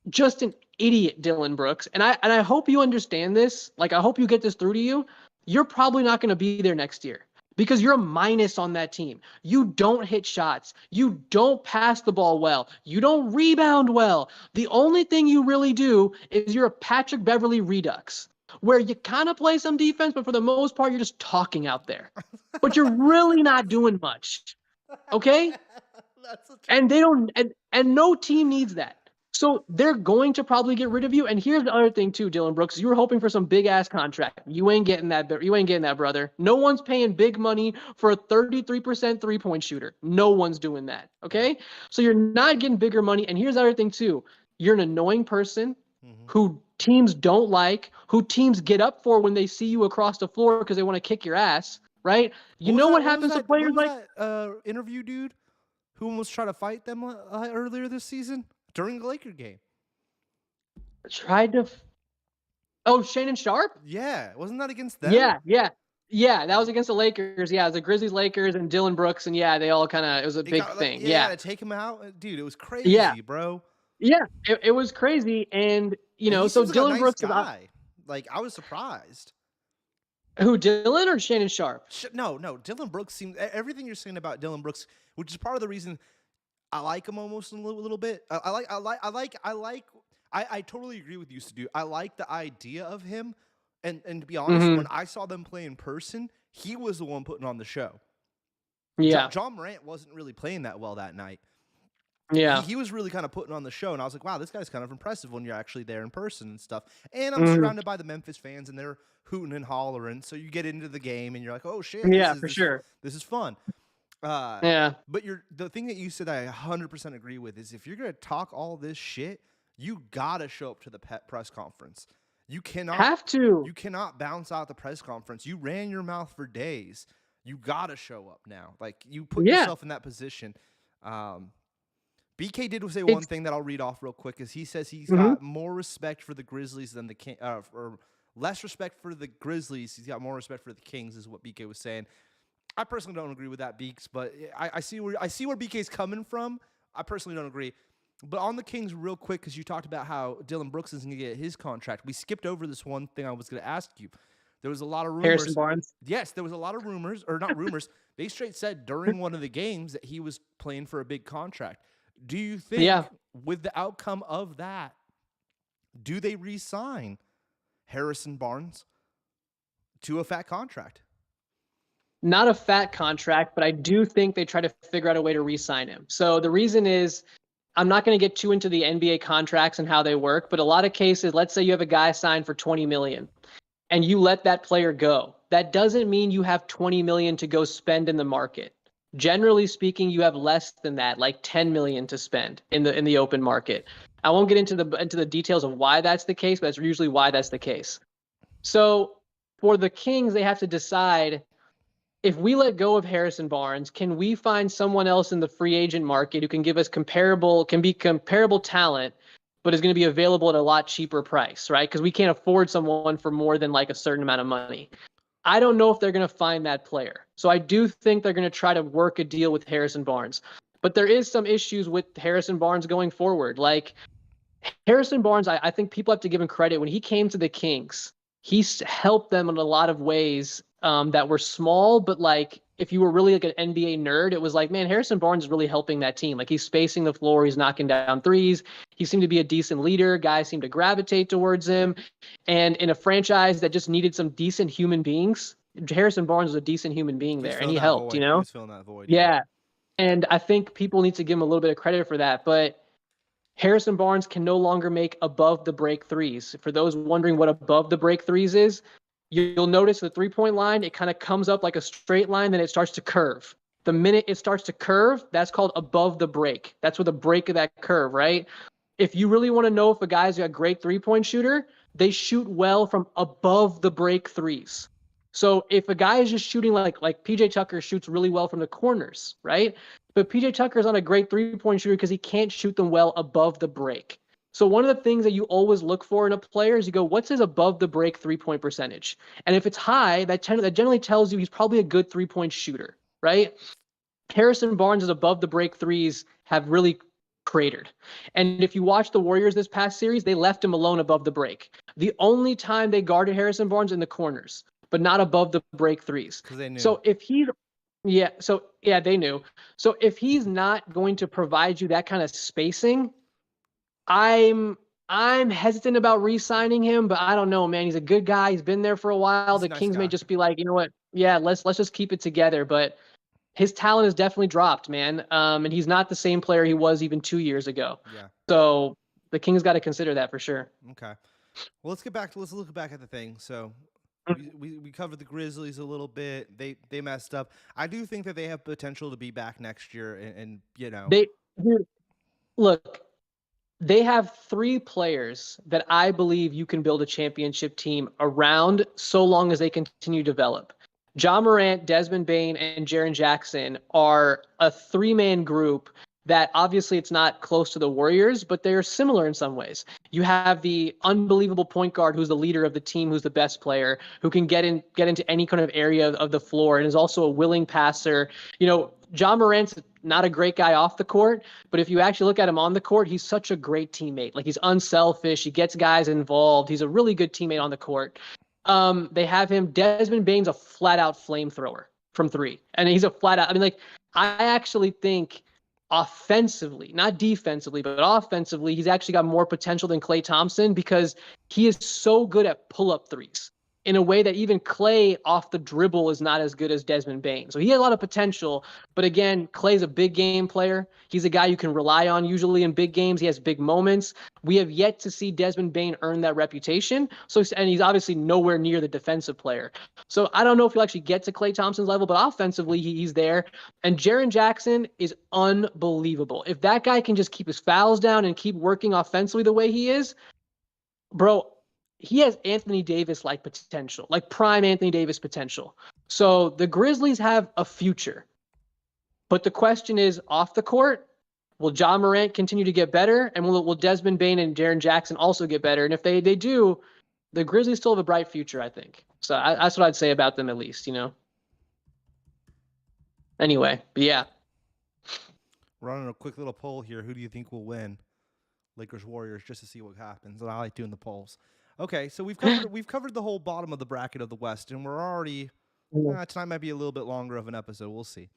just an idiot, Dylan Brooks. And I hope you understand this. Like, I hope you get this through to you. You're probably not going to be there next year because you're a minus on that team. You don't hit shots. You don't pass the ball well. You don't rebound well. The only thing you really do is you're a Patrick Beverly redux, where you kind of play some defense, but for the most part, you're just talking out there. But you're really not doing much. Okay? And they don't, and no team needs that. So they're going to probably get rid of you. And here's the other thing too, Dylan Brooks. You were hoping for some big ass contract. You ain't getting that. You ain't getting that, brother. No one's paying big money for a 33% 3-point shooter. No one's doing that. Okay? So you're not getting bigger money. And here's the other thing too. You're an annoying person who teams don't like, who teams get up for when they see you across the floor because they want to kick your ass, right? You know what happens to players like that interview dude who almost tried to fight them earlier this season? during the Laker game. Tried to. Oh, Shannon Sharp? Yeah, wasn't that against them? Yeah. That was against the Lakers. Yeah, it was the Grizzlies, Lakers, and Dylan Brooks, and yeah, they all kind of. It was a big thing. Yeah, to take him out, dude. It was crazy, yeah, bro. yeah. It was crazy, and And he so seems like Dylan a nice Brooks guy. Like I was surprised. Who, Dylan or Shannon Sharp? No. Dylan Brooks seems everything you're saying about Dylan Brooks, which is part of the reason I like him almost a little bit. I totally agree with you, Siddhuey. I like the idea of him, and to be honest, when I saw them play in person, he was the one putting on the show. Yeah, John Morant wasn't really playing that well that night. Yeah, he was really kind of putting on the show, and I was like, wow, this guy's kind of impressive when you're actually there in person and stuff. And I'm surrounded by the Memphis fans, and they're hooting and hollering, so you get into the game, and you're like, oh, shit. sure. This is fun. Yeah. But the thing that you said I 100% agree with is if you're going to talk all this shit, you got to show up to the press conference. You cannot have to. You cannot bounce out the press conference. You ran your mouth for days. You got to show up now. Like, you put yourself in that position. BK did say one thing that I'll read off real quick is he says he's got more respect for the Grizzlies than the King, or less respect for the Grizzlies. He's got more respect for the Kings, is what BK was saying. I personally don't agree with that, Beaks, but I see where BK's coming from. I personally don't agree. But on the Kings, real quick, because you talked about how Dylan Brooks isn't going to get his contract. We skipped over this one thing I was going to ask you. There was a lot of rumors. Harrison Barnes? Yes, there was a lot of rumors, or not rumors. They straight said during one of the games that he was playing for a big contract. Do you think with the outcome of that, do they re-sign Harrison Barnes to a fat contract? Not a fat contract, but I do think they try to figure out a way to re-sign him. So the reason is, I'm not going to get too into the NBA contracts and how they work, but a lot of cases, let's say you have a guy signed for $20 million and you let that player go. That doesn't mean you have $20 million to go spend in the market. Generally speaking, you have less than that, like $10 million to spend in the open market. I won't get into the details of why that's the case, but that's usually why that's the case. So for the Kings, they have to decide, if we let go of Harrison Barnes, can we find someone else in the free agent market who can give us comparable talent, but is going to be available at a lot cheaper price, right? Because we can't afford someone for more than like a certain amount of money. I don't know if they're going to find that player. So I do think they're going to try to work a deal with Harrison Barnes. But there is some issues with Harrison Barnes going forward. Like, Harrison Barnes, I think people have to give him credit. When he came to the Kings, he's helped them in a lot of ways that were small, but like, if you were really like an NBA nerd, it was like, man, Harrison Barnes is really helping that team. Like, he's spacing the floor, he's knocking down threes. He seemed to be a decent leader. Guys seemed to gravitate towards him. And in a franchise that just needed some decent human beings, Harrison Barnes was a decent human being there, and he helped, void. you know? He was filling that void. Yeah. And I think people need to give him a little bit of credit for that. But Harrison Barnes can no longer make above the break threes. For those wondering what above the break threes is, you'll notice the 3-point line, it kind of comes up like a straight line, then it starts to curve. The minute it starts to curve, that's called above the break. That's where the break of that curve, right? If you really want to know if a guy's a great 3-point shooter, they shoot well from above the break threes. So if a guy is just shooting like PJ Tucker shoots really well from the corners, right? But PJ Tucker's not a great 3-point shooter because he can't shoot them well above the break. So one of the things that you always look for in a player is you go, what's his above the break 3-point percentage? And if it's high, that generally tells you he's probably a good 3-point shooter, right? Harrison Barnes' above the break threes have really cratered. And if you watch the Warriors this past series, they left him alone above the break. The only time they guarded Harrison Barnes in the corners, but not above the break threes. Because they knew. So if he they knew. So if he's not going to provide you that kind of spacing, I'm hesitant about re-signing him, but I don't know, man. He's a good guy. He's been there for a while. The Kings may just be like, you know what? Yeah, let's just keep it together. But his talent has definitely dropped, man. And he's not the same player he was even 2 years ago. Yeah. So the Kings got to consider that for sure. Okay. Well, let's look back at the thing. So we covered the Grizzlies a little bit. They messed up. I do think that they have potential to be back next year, and you know, they have 3 players that I believe you can build a championship team around so long as they continue to develop. Ja Morant, Desmond Bane, and Jaren Jackson are a 3-man group that obviously it's not close to the Warriors, but they're similar in some ways. You have the unbelievable point guard who's the leader of the team, who's the best player, who can get into any kind of area of the floor, and is also a willing passer. Ja Morant's not a great guy off the court, but if you actually look at him on the court, he's such a great teammate. Like, he's unselfish. He gets guys involved. He's a really good teammate on the court. They have him. Desmond Bane's a flat out flamethrower from three. And he's a flat out, I actually think offensively, not defensively, but offensively, he's actually got more potential than Klay Thompson because he is so good at pull-up threes in a way that even Klay off the dribble is not as good as Desmond Bane. So he has a lot of potential, but again, Klay's a big game player. He's a guy you can rely on usually in big games. He has big moments. We have yet to see Desmond Bane earn that reputation. And he's obviously nowhere near the defensive player. So I don't know if he'll actually get to Klay Thompson's level, but offensively, he's there. And Jaren Jackson is unbelievable. If that guy can just keep his fouls down and keep working offensively the way he is, bro, he has Anthony Davis-like potential, like prime Anthony Davis potential. So the Grizzlies have a future. But the question is, off the court, will Ja Morant continue to get better? And will Desmond Bane and Jaren Jackson also get better? And if they do, the Grizzlies still have a bright future, I think. So that's what I'd say about them, at least, Anyway, but yeah. Running a quick little poll here. Who do you think will win? Lakers, Warriors, just to see what happens. And I like doing the polls. Okay, so we've covered the whole bottom of the bracket of the West, and we're already tonight might be a little bit longer of an episode. We'll see.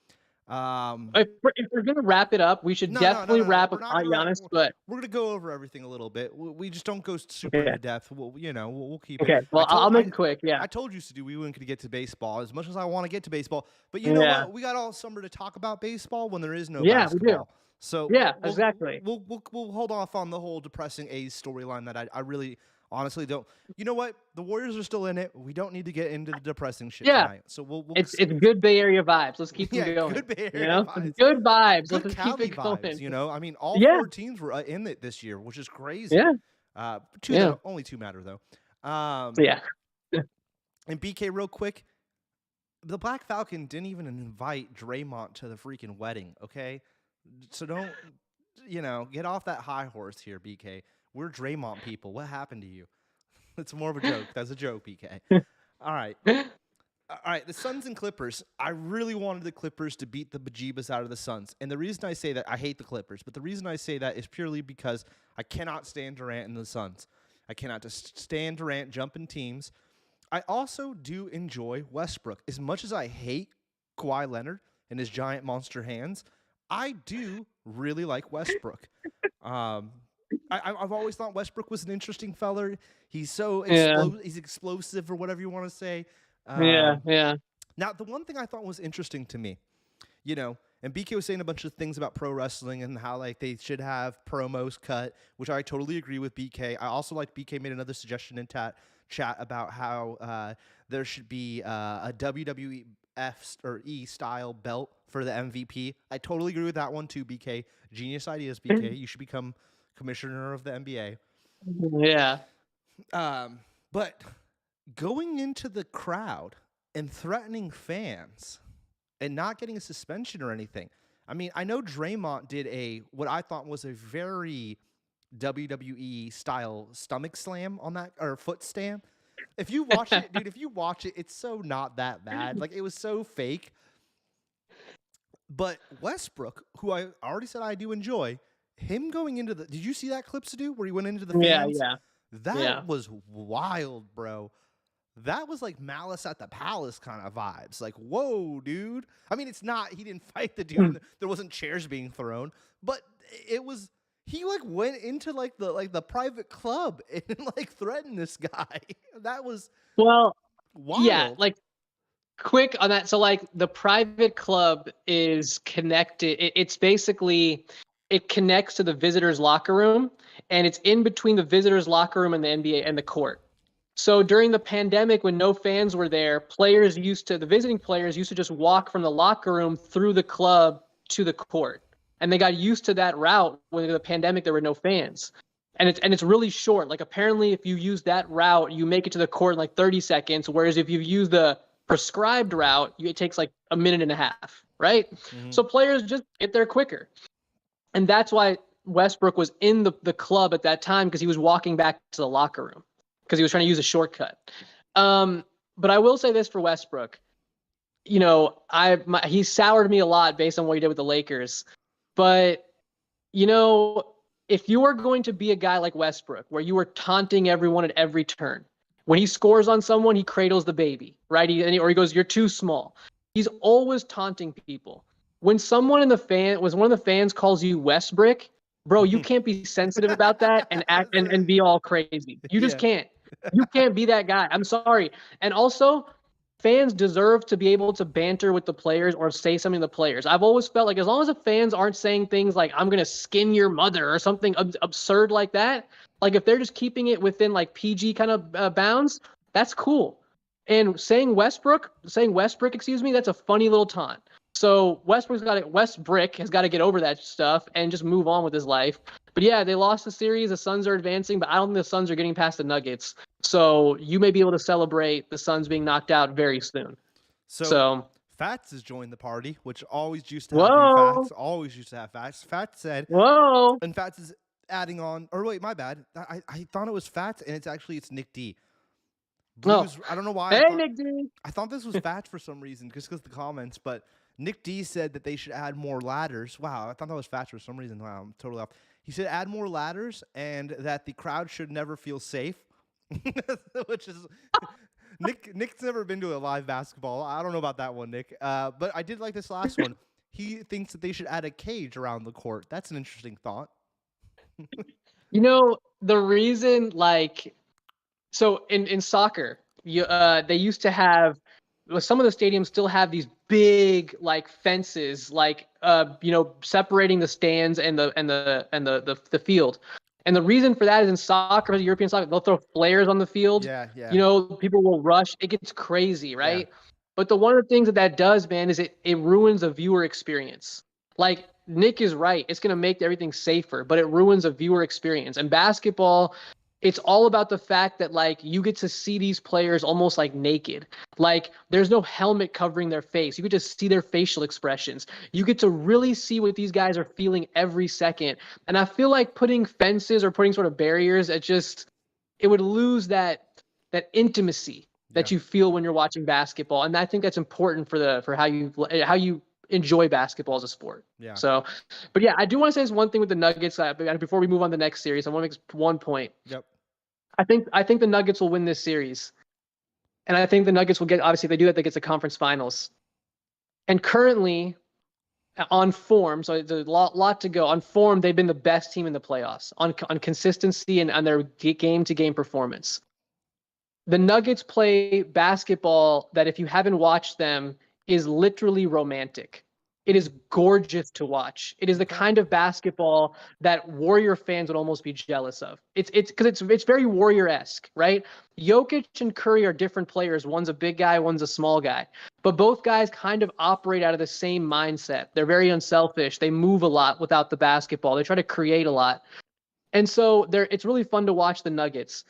If we're gonna wrap it up, we should definitely wrap up Giannis. But we're gonna go over everything a little bit. We just don't go super into depth. We'll keep it. Okay, well, I'll make it quick. Yeah, I told you, Siddhuey, we weren't gonna get to baseball as much as I want to get to baseball. But you know what? We got all summer to talk about baseball when there is no basketball. We do. So exactly. We'll hold off on the whole depressing A's storyline that I really honestly don't. You know what? The Warriors are still in it. We don't need to get into the depressing shit tonight. So it's good Bay Area vibes. Let's keep them going. Good Bay Area vibes. Good vibes. Good Let's Cali keep it going. vibes. All 4 teams were in it this year, which is crazy. Yeah. Only 2 matter though. Yeah. And BK, real quick, the Black Falcon didn't even invite Draymond to the freaking wedding. Okay, so don't get off that high horse here, BK. We're Draymond people. What happened to you? It's more of a joke. That's a joke, BK. All right. All right, the Suns and Clippers. I really wanted the Clippers to beat the bejeebus out of the Suns. And the reason I say that, I hate the Clippers, but the reason I say that is purely because I cannot stand Durant and the Suns. I cannot just stand Durant jumping teams. I also do enjoy Westbrook. As much as I hate Kawhi Leonard and his giant monster hands, I do really like Westbrook. I've always thought Westbrook was an interesting feller. He's so he's explosive, or whatever you want to say. Yeah. Now, the one thing I thought was interesting to me, and BK was saying a bunch of things about pro wrestling and how they should have promos cut, which I totally agree with BK. I also BK made another suggestion in chat about how there should be a WWF or E style belt for the MVP. I totally agree with that one too, BK. Genius ideas, BK. You should become commissioner of the NBA. Yeah. But going into the crowd and threatening fans and not getting a suspension or anything. I mean, I know Draymond did what I thought was a very WWE style stomach slam on that, or foot stamp. If you watch it, dude, it's so not that bad. It was so fake. But Westbrook, who I already said I do enjoy, him going into did you see that clip, Siddhuey, where he went into the fans? Yeah. That was wild, bro. That was like Malice at the Palace kind of vibes. Whoa, dude. I mean, it's not, he didn't fight the dude. There wasn't chairs being thrown, but it was, he went into the private club and threatened this guy. That was wild. Yeah, quick on that. So the private club is connected. It's basically, it connects to the visitors' locker room, and it's in between the visitors' locker room and the NBA and the court. So during the pandemic, when no fans were there, the visiting players used to just walk from the locker room through the club to the court. And they got used to that route. When the pandemic, there were no fans. And it's really short. Apparently, if you use that route, you make it to the court in 30 seconds. Whereas if you use the prescribed route, it takes a minute and a half, right? Mm-hmm. So players just get there quicker. And that's why Westbrook was in the club at that time, because he was walking back to the locker room because he was trying to use a shortcut. But I will say this for Westbrook. You know, he soured me a lot based on what he did with the Lakers. But, you know, if you are going to be a guy like Westbrook, where you are taunting everyone at every turn, when he scores on someone, he cradles the baby, right? Or he goes, "You're too small." He's always taunting people. When one of the fans calls you Westbrick, bro, you can't be sensitive about that and act and be all crazy. You just can't. You can't be that guy. I'm sorry. And also, fans deserve to be able to banter with the players or say something to the players. I've always felt like as long as the fans aren't saying things like "I'm gonna skin your mother" or something absurd like that, like if they're just keeping it within like PG kind of bounds, that's cool. And saying Westbrook, excuse me, that's a funny little taunt. So Westbrick has got to get over that stuff and just move on with his life. But yeah, they lost the series. The Suns are advancing, but I don't think the Suns are getting past the Nuggets. So you may be able to celebrate the Suns being knocked out very soon. So Fats has joined the party, which always used to have Fats. Always used to have Fats. Fats said, "Whoa!" And Fats is adding on. Or wait, my bad. I thought it was Fats, and it's Nick D. Blues. I don't know why. Hey, Nick D. I thought this was Fats for some reason, just because the comments. But Nick D said that they should add more ladders. Wow, I thought that was Fats for some reason. Wow, I'm totally off. He said add more ladders and that the crowd should never feel safe, which is Nick's never been to a live basketball. I don't know about that one, Nick. But I did like this last one. He thinks that they should add a cage around the court. That's an interesting thought. You know, the reason, like, so in soccer, they used to have, some of the stadiums still have these big like fences, like separating the stands and the field. And the reason for that is in soccer, European soccer, they'll throw flares on the field. Yeah. You know, people will rush. It gets crazy, right? Yeah. But one of the things that does, man, is it ruins a viewer experience. Like, Nick is right. It's going to make everything safer, but it ruins a viewer experience. And basketball, it's all about the fact that, like, you get to see these players almost like naked. Like, there's no helmet covering their face. You get to see their facial expressions. You get to really see what these guys are feeling every second. And I feel like putting fences or putting sort of barriers, it would lose that intimacy that you feel when you're watching basketball. And I think that's important for how you enjoy basketball as a sport. Yeah. So, but yeah, I do want to say this one thing with the Nuggets. Before we move on to the next series, I want to make one point. Yep. I think the Nuggets will win this series, and I think the Nuggets will get. Obviously, if they do that, they get to conference finals. And currently, on form, so there's a lot to go. On form, they've been the best team in the playoffs on consistency and on their game-to-game performance. The Nuggets play basketball that, if you haven't watched them, is literally romantic. It is gorgeous to watch. It is the kind of basketball that Warrior fans would almost be jealous of. It's because it's very Warrior-esque, right? Jokic and Curry are different players. One's a big guy, one's a small guy. But both guys kind of operate out of the same mindset. They're very unselfish. They move a lot without the basketball. They try to create a lot. And so it's really fun to watch the Nuggets.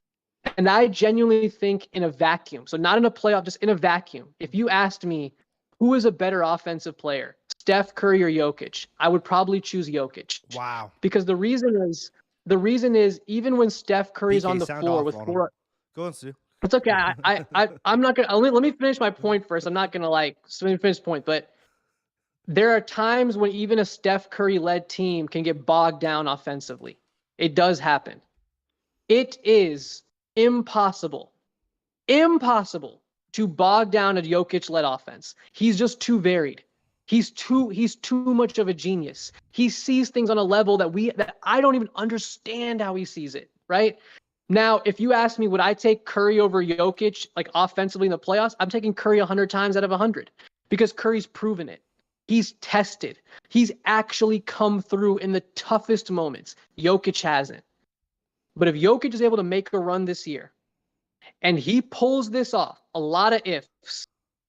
And I genuinely think in a vacuum, so not in a playoff, just in a vacuum, if you asked me who is a better offensive player, Steph Curry or Jokic, I would probably choose Jokic. Wow. Because the reason is even when Steph Curry's on the floor with four. Go on, Stu. It's okay. I'm not gonna. Let me finish my point first. I'm not gonna let me finish the point. But there are times when even a Steph Curry led team can get bogged down offensively. It does happen. It is impossible to bog down a Jokic-led offense. He's just too varied. He's too much of a genius. He sees things on a level that I don't even understand how he sees it, right? Now, if you ask me, would I take Curry over Jokic, like offensively in the playoffs? I'm taking Curry 100 times out of 100 because Curry's proven it. He's tested. He's actually come through in the toughest moments. Jokic hasn't. But if Jokic is able to make a run this year and he pulls this off, a lot of ifs,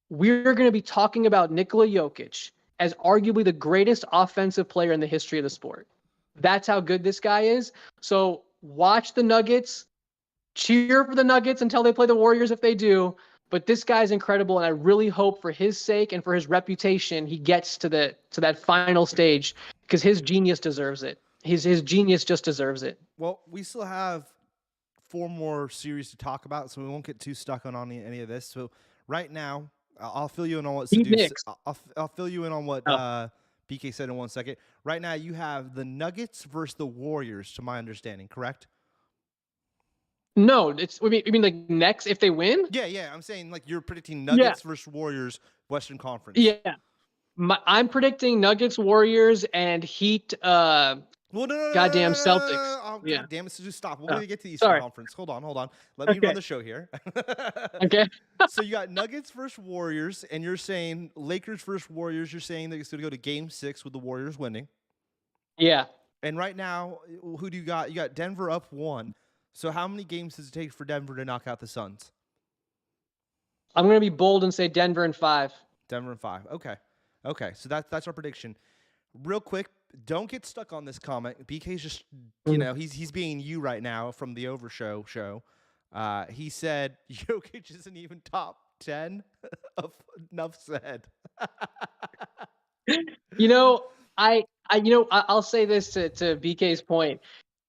we're going to be talking about Nikola Jokic as arguably the greatest offensive player in the history of the sport. That's how good this guy is. So watch the Nuggets, cheer for the Nuggets until they play the Warriors if they do. But this guy's incredible, and I really hope for his sake and for his reputation, he gets to that final stage, because his genius deserves it. His genius just deserves it. Well, we still have 4 more series to talk about, so we won't get too stuck on any of this. So right now, I'll fill you in on what Beat Seduce. Knicks. I'll fill you in on what Oh. BK said in 1 second. Right now, you have the Nuggets versus the Warriors, to my understanding. Correct? No, it's. I mean like next if they win. Yeah. I'm saying like you're predicting Nuggets versus Warriors, Western Conference. Yeah. I'm predicting Nuggets, Warriors, and Heat. Well, no, Goddamn Celtics. Oh, Yeah. God damn it. So just stop. We're Oh, going to get to the Eastern sorry. Conference. Hold on. Let me run the show here. Okay. So you got Nuggets versus Warriors, and you're saying Lakers versus Warriors. You're saying that it's going to go to Game 6 with the Warriors winning. Yeah. And right now, who do you got? You got Denver up 1. So how many games does it take for Denver to knock out the Suns? I'm going to be bold and say Denver in 5. Denver in 5. Okay. So that's our prediction. Real quick, don't get stuck on this comment. BK's just, he's being you right now from the Overshow show. He said Jokic isn't even top 10. Enough said. I'll say this to BK's point.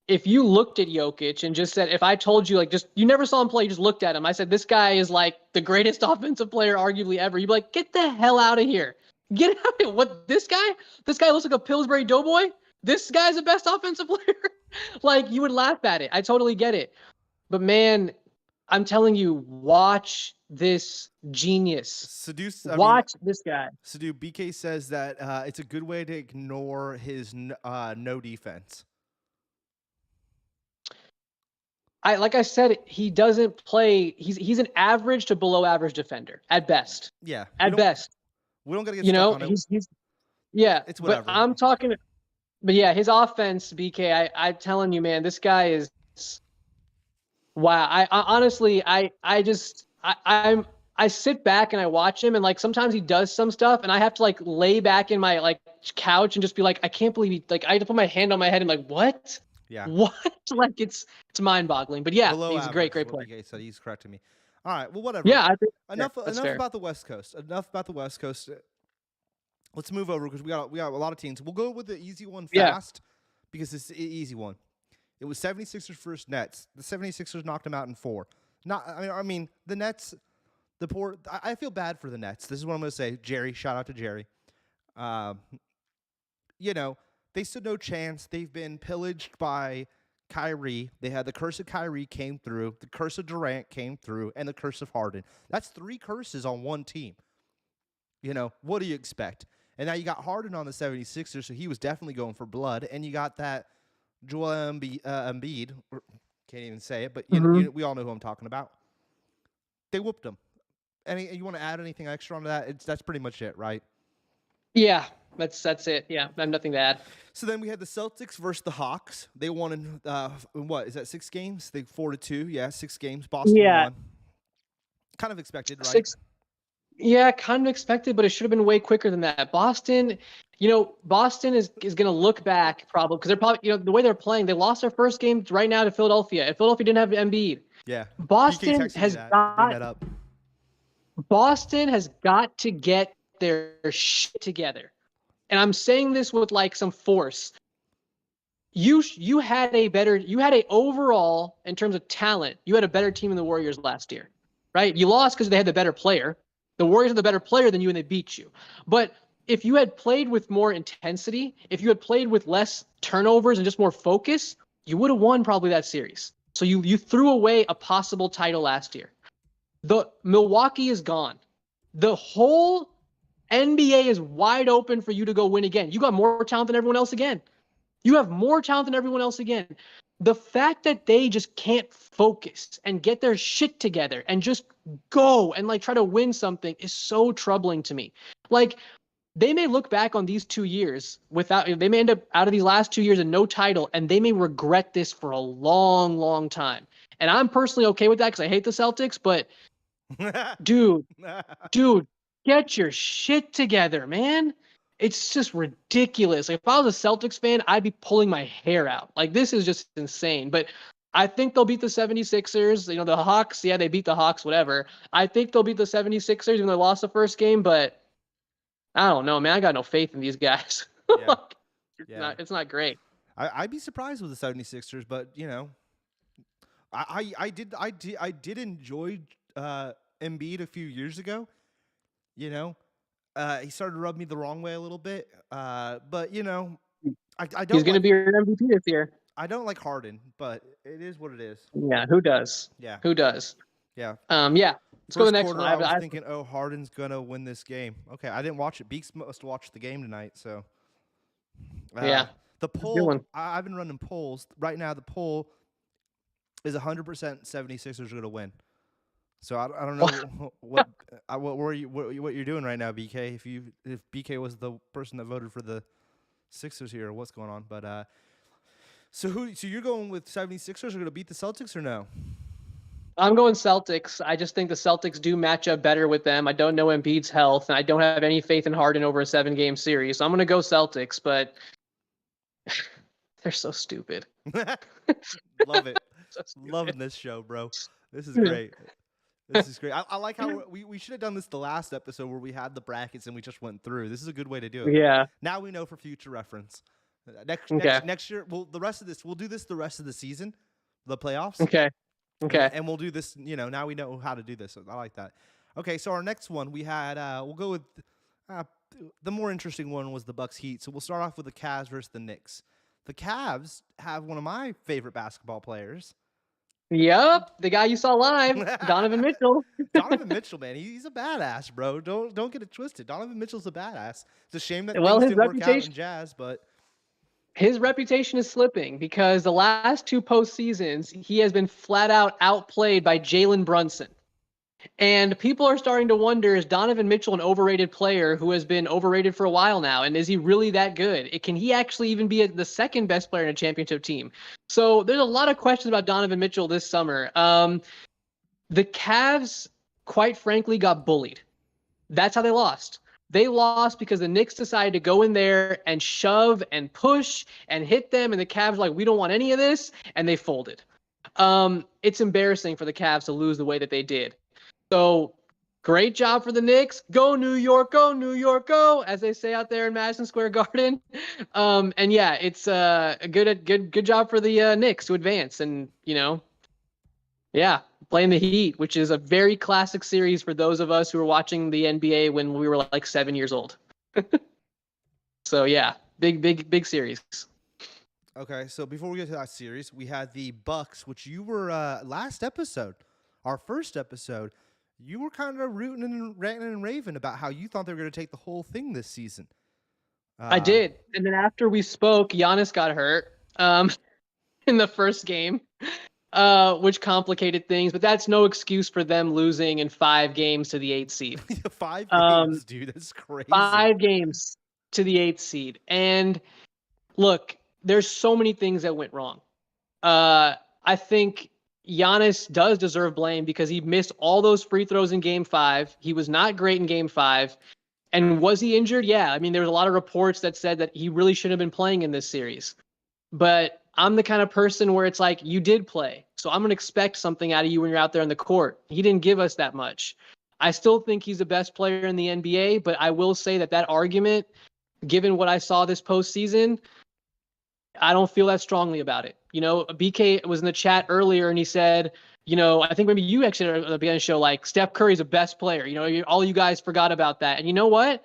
If you looked at Jokic and just said, if I told you, like, just you never saw him play, you just looked at him. I said, this guy is like the greatest offensive player arguably ever. You'd be like, get the hell out of here. Get out of here. What, this guy? This guy looks like a Pillsbury Doughboy? This guy's the best offensive player? Like, you would laugh at it. I totally get it. But man, I'm telling you, watch this genius. Watch this guy. Sidhu, BK says that it's a good way to ignore his no defense. Like I said, he doesn't play. He's an average to below average defender at best. Yeah, at best. We don't gotta get stuck on it. It's whatever. But I'm talking. But yeah, his offense, BK. I'm telling you, man, this guy is. Wow. I honestly, I sit back and I watch him, and like sometimes he does some stuff, and I have to like lay back in my like couch and just be like, I can't believe he, like I have to put my hand on my head and like, what? Yeah. What? Like it's mind-boggling. But yeah, below he's a great player. BK said. He's correcting me. All right. Well, whatever. Yeah. I think enough about the West Coast. Enough about the West Coast. Let's move over because we got a lot of teams. We'll go with the easy one fast because it's an easy one. It was 76ers versus Nets. The 76ers knocked them out in 4. I mean, the Nets, I feel bad for the Nets. This is what I'm going to say. Jerry, shout out to Jerry. They stood no chance. They've been pillaged by Kyrie. They had the curse of Kyrie came through, the curse of Durant came through, and the curse of Harden. That's 3 curses on one team. What do you expect? And now you got Harden on the 76ers, so he was definitely going for blood. And you got that Joel Embiid, can't even say it, but we all know who I'm talking about. They whooped him. You want to add anything extra onto that? That's pretty much it, right? Yeah, that's it. Yeah, I have nothing to add. So then we had the Celtics versus the Hawks. They won in what is that? 6 games? They 4-2. Yeah, 6 games. Boston won. Kind of expected, right? 6. Yeah, kind of expected, but it should have been way quicker than that. Boston is going to look back probably because they're probably the way they're playing. They lost their first game right now to Philadelphia, and Philadelphia didn't have Embiid. Yeah, Boston has got to get their shit together, and I'm saying this with like some force. You had a overall in terms of talent, you had a better team than the Warriors last year, right? You lost because they had the better player. The Warriors are the better player than you, and they beat you. But if you had played with more intensity, if you had played with less turnovers and just more focus, you would have won probably that series. So you threw away a possible title last year. The Milwaukee is gone. The whole NBA is wide open for you to go win again. You got more talent than everyone else again. You have more talent than everyone else again. The fact that they just can't focus and get their shit together and just go and like try to win something is so troubling to me. Like they may look back on these 2 years they may end up out of these last 2 years and no title, and they may regret this for a long, long time. And I'm personally okay with that because I hate the Celtics, but dude, get your shit together, man. It's just ridiculous. Like if I was a Celtics fan, I'd be pulling my hair out. Like this is just insane. But I think they'll beat the 76ers. The Hawks, yeah, they beat the Hawks, whatever. I think they'll beat the 76ers even though they lost the first game, but I don't know, man. I got no faith in these guys. Yeah. Yeah. It's not great. I'd be surprised with the 76ers, but I did enjoy Embiid a few years ago. You know, he started to rub me the wrong way a little bit. But I He's don't going to like be your MVP this year. I don't like Harden, but it is what it is. Yeah, who does? Yeah, Who does? yeah. Yeah. Let's go to First the next quarter, one. I was thinking, oh, Harden's gonna win this game. Okay, I didn't watch it. Beaks must watch the game tonight, so. Yeah. The Good poll, one. I've been running polls. Right now, the poll is 100% 76ers are going to win. So I don't know what you're doing right now, BK. If BK was the person that voted for the Sixers here, what's going on? But so you're going with 76ers are going to beat the Celtics or no? I'm going Celtics. I just think the Celtics do match up better with them. I don't know Embiid's health, and I don't have any faith in Harden over a 7-game series. So I'm going to go Celtics, but they're so stupid. Love it. So stupid. Loving this show, bro. This is great. This is great. I like how we should have done this the last episode where we had the brackets and we just went through. This is a good way to do it. Yeah. Now we know for future reference. Next year, we'll do this the rest of the season, the playoffs. Okay. And we'll do this, now we know how to do this. So I like that. Okay, so our next one we had, we'll go with the more interesting one was the Bucks Heat. So we'll start off with the Cavs versus the Knicks. The Cavs have one of my favorite basketball players. Yep, the guy you saw live, Donovan Mitchell. Donovan Mitchell, man, he's a badass, bro. Don't get it twisted. Donovan Mitchell's a badass. It's a shame that things didn't work out in Jazz, but his reputation is slipping because the last 2 postseasons, he has been flat out outplayed by Jalen Brunson. And people are starting to wonder, is Donovan Mitchell an overrated player who has been overrated for a while now? And is he really that good? Can he actually even be the second best player in a championship team? So there's a lot of questions about Donovan Mitchell this summer. The Cavs, quite frankly, got bullied. That's how they lost. They lost because the Knicks decided to go in there and shove and push and hit them. And the Cavs were like, we don't want any of this. And they folded. It's embarrassing for the Cavs to lose the way that they did. So great job for the Knicks. Go New York, go, as they say out there in Madison Square Garden. And yeah, it's a good job for the Knicks to advance. And, yeah, playing the Heat, which is a very classic series for those of us who were watching the NBA when we were like 7 years old. So yeah, big series. Okay, so before we get to that series, we had the Bucks, which you were last episode, our first episode. You were kind of rooting and ranting and raving about how you thought they were going to take the whole thing this season. I did, and then after we spoke, Giannis got hurt in the first game. Which complicated things, but that's no excuse for them losing in 5 games to the 8th seed. 5 games, dude. That's crazy. 5 games to the 8th seed. And look, there's so many things that went wrong. I think Giannis does deserve blame because he missed all those free throws in game 5. He was not great in game 5. And was he injured? Yeah. I mean, there was a lot of reports that said that he really shouldn't have been playing in this series. But I'm the kind of person where it's like, you did play, so I'm going to expect something out of you when you're out there on the court. He didn't give us that much. I still think he's the best player in the NBA, but I will say that argument, given what I saw this postseason, I don't feel that strongly about it. BK was in the chat earlier and he said, I think maybe you actually at the beginning of the show, like, Steph Curry's the best player. All you guys forgot about that. And you know what?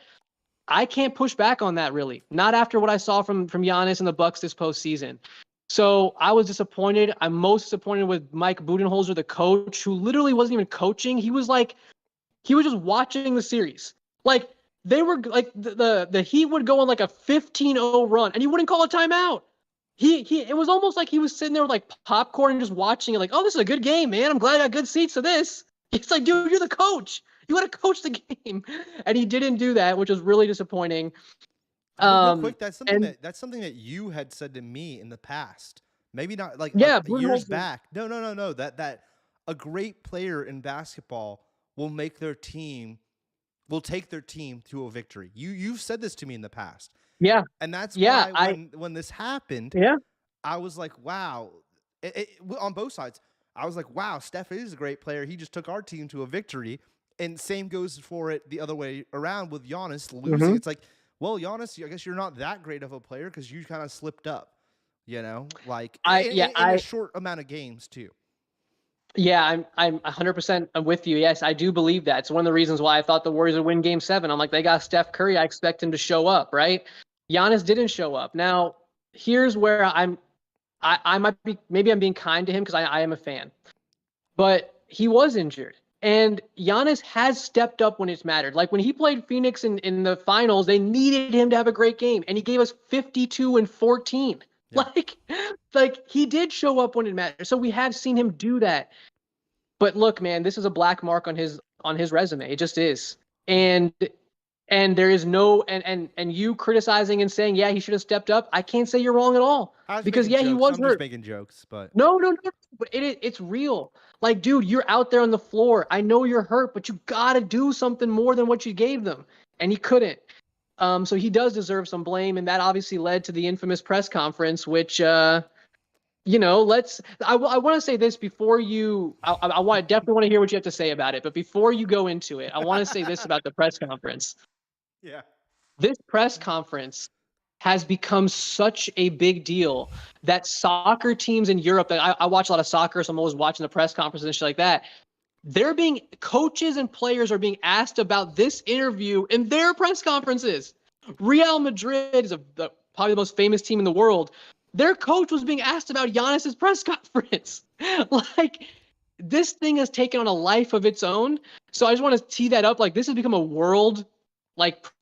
I can't push back on that, really. Not after what I saw from Giannis and the Bucks this postseason. So I was disappointed. I'm most disappointed with Mike Budenholzer, the coach, who literally wasn't even coaching. He was just watching the series. Like, they were like the Heat would go on like a 15-0 run and he wouldn't call a timeout. It was almost like he was sitting there with like popcorn and just watching it, like, oh, this is a good game, man. I'm glad I got good seats to this. It's like, dude, you're the coach. You got to coach the game. And he didn't do that, which was really disappointing. Real quick, that's something that you had said to me in the past. Maybe not like years back. No. That a great player in basketball will take their team to a victory. You've said this to me in the past. Yeah. And that's why when this happened, I was like, wow. On both sides, I was like, wow, Steph is a great player. He just took our team to a victory. And same goes for it the other way around with Giannis losing. Mm-hmm. It's like, well, Giannis, I guess you're not that great of a player because you kind of slipped up, like in a short amount of games too. Yeah, I'm 100% with you. Yes, I do believe that. It's one of the reasons why I thought the Warriors would win Game 7. I'm like, they got Steph Curry. I expect him to show up, right? Giannis didn't show up. Now, here's where I might be, maybe I'm being kind to him because I am a fan, but he was injured. And Giannis has stepped up when it's mattered. Like when he played Phoenix in the finals, they needed him to have a great game, and he gave us 52 and 14. Yeah. Like he did show up when it mattered. So we have seen him do that. But look, man, this is a black mark on his resume. It just is. And there is no and you criticizing and saying, yeah, he should have stepped up. I can't say you're wrong at all. Because yeah, he was hurt. I'm just making jokes, but no. But it's real. Like, dude, you're out there on the floor. I know you're hurt, but you gotta do something more than what you gave them. And he couldn't. So he does deserve some blame, and that obviously led to the infamous press conference, which I want to say this before you. I definitely want to hear what you have to say about it. But before you go into it, I want to say this about the press conference. Yeah. This press conference has become such a big deal that soccer teams in Europe, that I watch a lot of soccer, so I'm always watching the press conferences and shit like that. Coaches and players are being asked about this interview in their press conferences. Real Madrid is probably the most famous team in the world. Their coach was being asked about Giannis's press conference. Like, this thing has taken on a life of its own. So I just want to tee that up. Like, this has become a world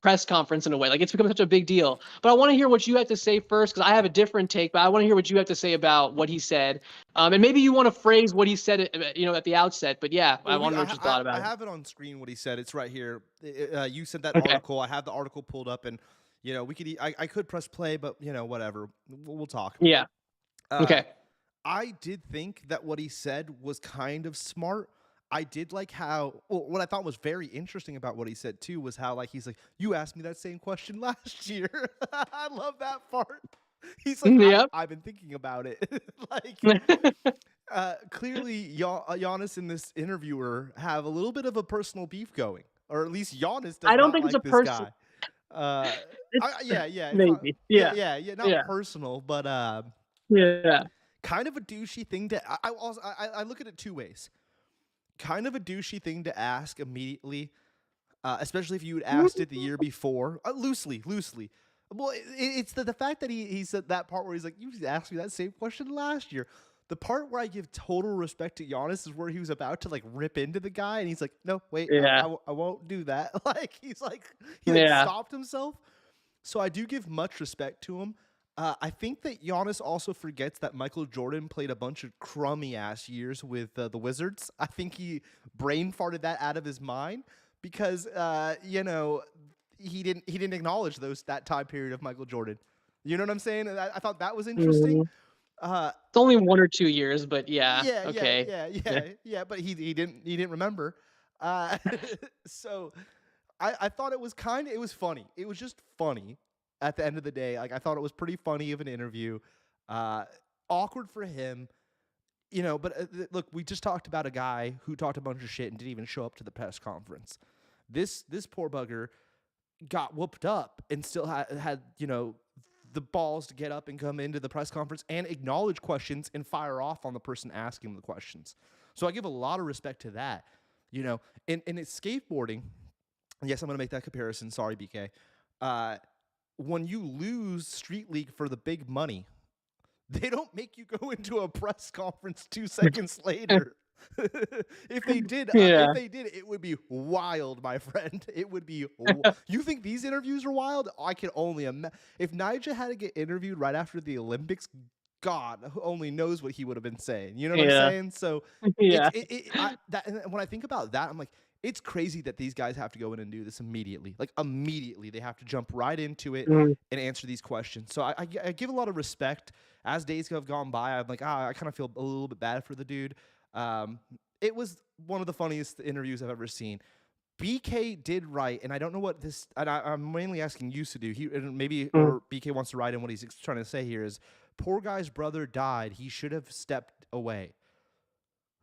press conference in a way. Like, it's become such a big deal. But I want to hear what you have to say first, because I have a different take, but I want to hear what you have to say about what he said. And maybe you want to phrase what he said, at the outset. But yeah, I want to know what you thought about it. I have it on screen, what he said. It's right here. You sent that article. I have the article pulled up, and I could press play, but whatever. We'll talk. Yeah. Okay. I did think that what he said was kind of smart. I did like how, what I thought was very interesting about what he said too was how he's like, you asked me that same question last year. I love that part. He's like, yep. I've been thinking about it. Clearly Giannis and this interviewer have a little bit of a personal beef going, or at least Giannis does. I don't think it's a personal. Maybe. Not personal, but kind of a douchey thing to. I look at it two ways. Kind of a douchey thing to ask immediately, especially if you had asked it the year before, loosely. Well, it's the fact that he said that part where he's like, you asked me that same question last year. The part where I give total respect to Giannis is where he was about to rip into the guy, and he's like, no, wait, I won't do that. He stopped himself. So I do give much respect to him. I think that Giannis also forgets that Michael Jordan played a bunch of crummy-ass years with the Wizards. I think he brain farted that out of his mind because, he didn't acknowledge that time period of Michael Jordan. You know what I'm saying? I thought that was interesting. It's only 1 or 2 years, but yeah. Yeah. But he didn't remember. So I thought it was funny. It was just funny. At the end of the day, I thought it was pretty funny of an interview. Awkward for him, but look, we just talked about a guy who talked a bunch of shit and didn't even show up to the press conference. This poor bugger got whooped up and still had the balls to get up and come into the press conference and acknowledge questions and fire off on the person asking the questions. So I give a lot of respect to that. And it's skateboarding. Yes, I'm going to make that comparison. Sorry, BK. When you lose Street League for the big money, they don't make you go into a press conference 2 seconds later. If they did, it would be wild, my friend. It would be. You think these interviews are wild? I can only imagine. If Nyjah had to get interviewed right after the Olympics, God only knows what he would have been saying. You know what I'm saying? So when I think about that, I'm like, it's crazy that these guys have to go in and do this immediately. Immediately, they have to jump right into it and answer these questions. So I give a lot of respect. As days have gone by, I'm like, I kind of feel a little bit bad for the dude. It was one of the funniest interviews I've ever seen. BK did write, and I don't know what this. And I'm mainly asking you to do. Or BK wants to write in what he's trying to say here is, poor guy's brother died. He should have stepped away.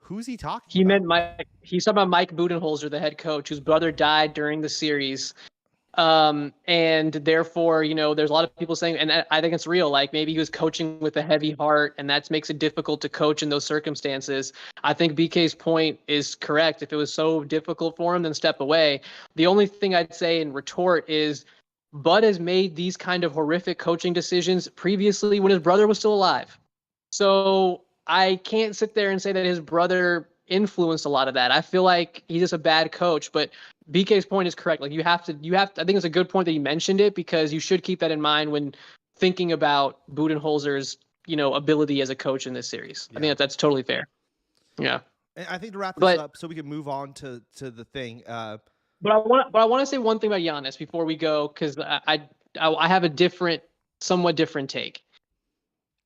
Who's he talking about? He's talking about Mike Budenholzer, the head coach, whose brother died during the series. And therefore, there's a lot of people saying, and I think it's real, like maybe he was coaching with a heavy heart and that makes it difficult to coach in those circumstances. I think BK's point is correct. If it was so difficult for him, then step away. The only thing I'd say in retort is Bud has made these kind of horrific coaching decisions previously when his brother was still alive. So I can't sit there and say that his brother influenced a lot of that. I feel like he's just a bad coach, but BK's point is correct. Like you have to, I think it's a good point that you mentioned it because you should keep that in mind when thinking about Budenholzer's, ability as a coach in this series. Yeah. I think that's totally fair. Yeah. And I think to wrap this up so we can move on to the thing. But I want to say one thing about Giannis before we go, because I have a somewhat different take.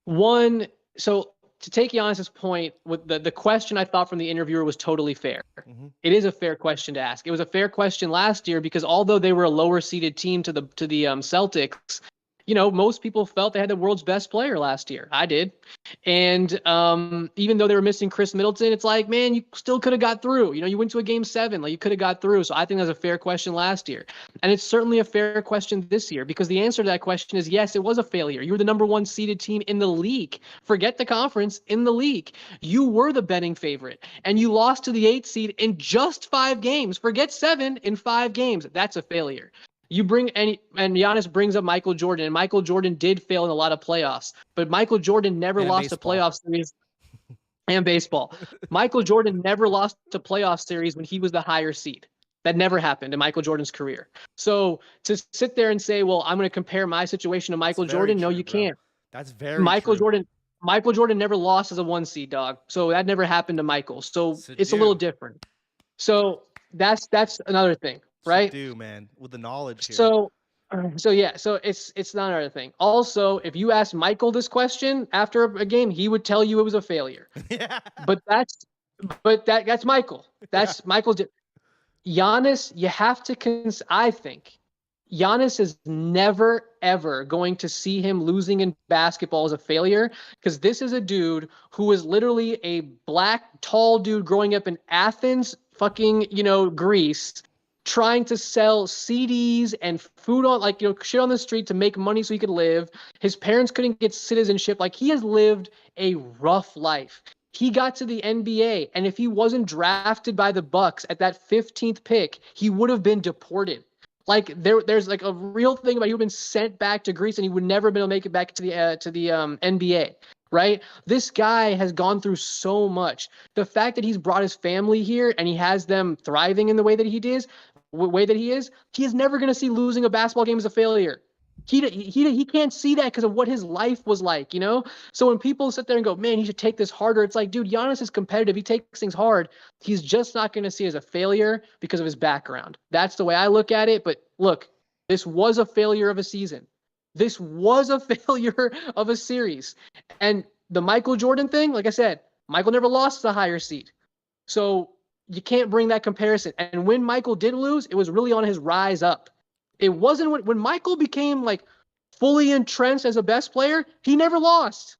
So to take Giannis's point, with the question I thought from the interviewer was totally fair. Mm-hmm. It is a fair question to ask. It was a fair question last year because although they were a lower seeded team to the Celtics, most people felt they had the world's best player last year. I did. And even though they were missing Chris Middleton, it's like, man, you still could have got through. You went to a game 7, like you could have got through. So I think that's a fair question last year. And it's certainly a fair question this year because the answer to that question is yes, it was a failure. You were the number 1 seeded team in the league. Forget the conference, in the league. You were the betting favorite and you lost to the 8th seed in just 5 games. Forget 7 in 5 games. That's a failure. You bring and Giannis brings up Michael Jordan, and Michael Jordan did fail in a lot of playoffs, but Michael Jordan never lost a playoff series. And baseball. Michael Jordan never lost a playoff series when he was the higher seed. That never happened in Michael Jordan's career. So to sit there and say, well, I'm going to compare my situation to Michael Jordan, no, you can't. That's very true. Michael Jordan never lost as a 1 seed, dog. So that never happened to Michael. So it's a little different. So that's another thing. Right? Man, with the knowledge here. So it's not another thing. Also, if you ask Michael this question after a game, he would tell you it was a failure. Yeah. But that's Michael. That's Michael's. Giannis, you have to I think Giannis is never ever going to see him losing in basketball as a failure because this is a dude who is literally a black tall dude growing up in Athens, fucking, Greece, trying to sell CDs and food on shit on the street to make money so he could live. His parents couldn't get citizenship. Like he has lived a rough life. He got to the NBA, and if he wasn't drafted by the Bucks at that 15th pick, he would have been deported. Like there's like a real thing about he would have been sent back to Greece, and he would never have been able to make it back to the NBA. Right? This guy has gone through so much. The fact that he's brought his family here and he has them thriving in the way that he is, he is never going to see losing a basketball game as a failure. He can't see that because of what his life was like, So when people sit there and go, man, he should take this harder, it's like, dude, Giannis is competitive. He takes things hard. He's just not going to see it as a failure because of his background. That's the way I look at it. But look, this was a failure of a season. This was a failure of a series. And the Michael Jordan thing, like I said, Michael never lost the higher seed. So you can't bring that comparison. And when Michael did lose, it was really on his rise up. It wasn't when Michael became like fully entrenched as a best player, he never lost.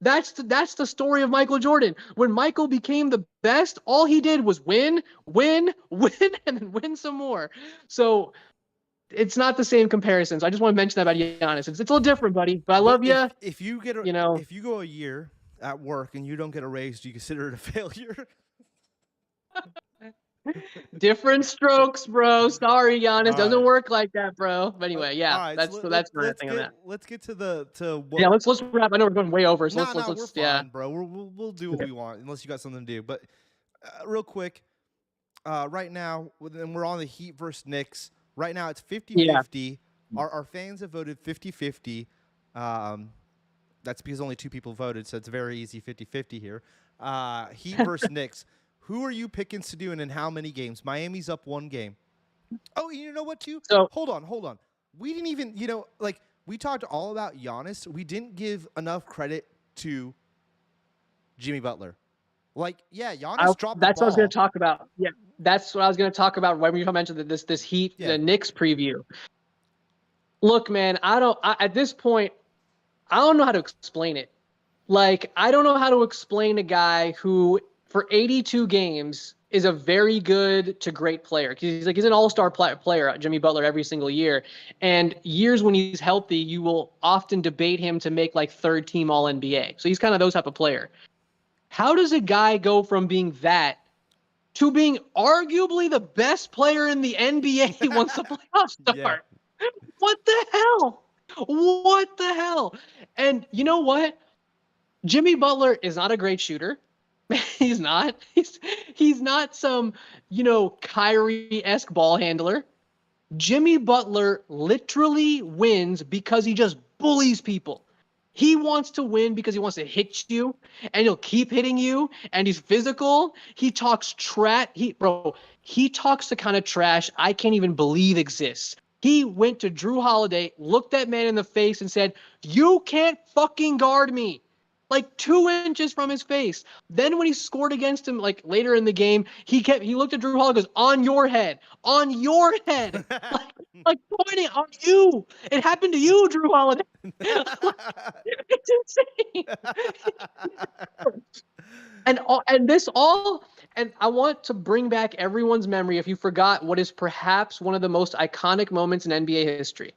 That's the story of Michael Jordan. When Michael became the best, all he did was win, and then win some more. So it's not the same comparison. So I just want to mention that about Giannis. It's a little different, buddy. But I love you. If you get if you go a year at work and you don't get a raise, do you consider it a failure? Different strokes, bro. Sorry, Giannis. Doesn't work like that, bro. But anyway, yeah, right, that's my thing on that. Let's get to what. Yeah, let's wrap. I know we're going way over, so let's we're fine, bro. We'll do what we want unless you got something to do. But real quick, right now, and we're on the Heat versus Knicks. Right now, it's 50-50. Our fans have voted 50-50. That's because only 2 people voted, so it's very easy 50-50 here. Heat versus Knicks. Who are you picking to do and in how many games? Miami's up 1 game. Oh, you know what, too? So, hold on. We didn't even, we talked all about Giannis. We didn't give enough credit to Jimmy Butler. Giannis dropped the ball. That's what I was going to talk about. Yeah, that's what I was going to talk about when you mentioned this Heat, the Knicks preview. Look, man, at this point, I don't know how to explain it. Like, I don't know how to explain a guy who, for 82 games, is a very good to great player. He's an all-star player, Jimmy Butler, every single year. And years when he's healthy, you will often debate him to make like third team All NBA. So he's kind of those type of player. How does a guy go from being that to being arguably the best player in the NBA once the playoffs Yeah. start? What the hell? What the hell? And you know what? Jimmy Butler is not a great shooter. He's not. He's not some, Kyrie-esque ball handler. Jimmy Butler literally wins because he just bullies people. He wants to win because he wants to hit you, and he'll keep hitting you, and he's physical. He talks trash. He talks the kind of trash I can't even believe exists. He went to Drew Holiday, looked that man in the face, and said, "You can't fucking guard me." Like 2 inches from his face. Then when he scored against him, like later in the game, he looked at Drew Holiday and goes, "On your head, on your head," like pointing on you. It happened to you, Drew Holiday. It's insane. And I want to bring back everyone's memory if you forgot what is perhaps one of the most iconic moments in NBA history.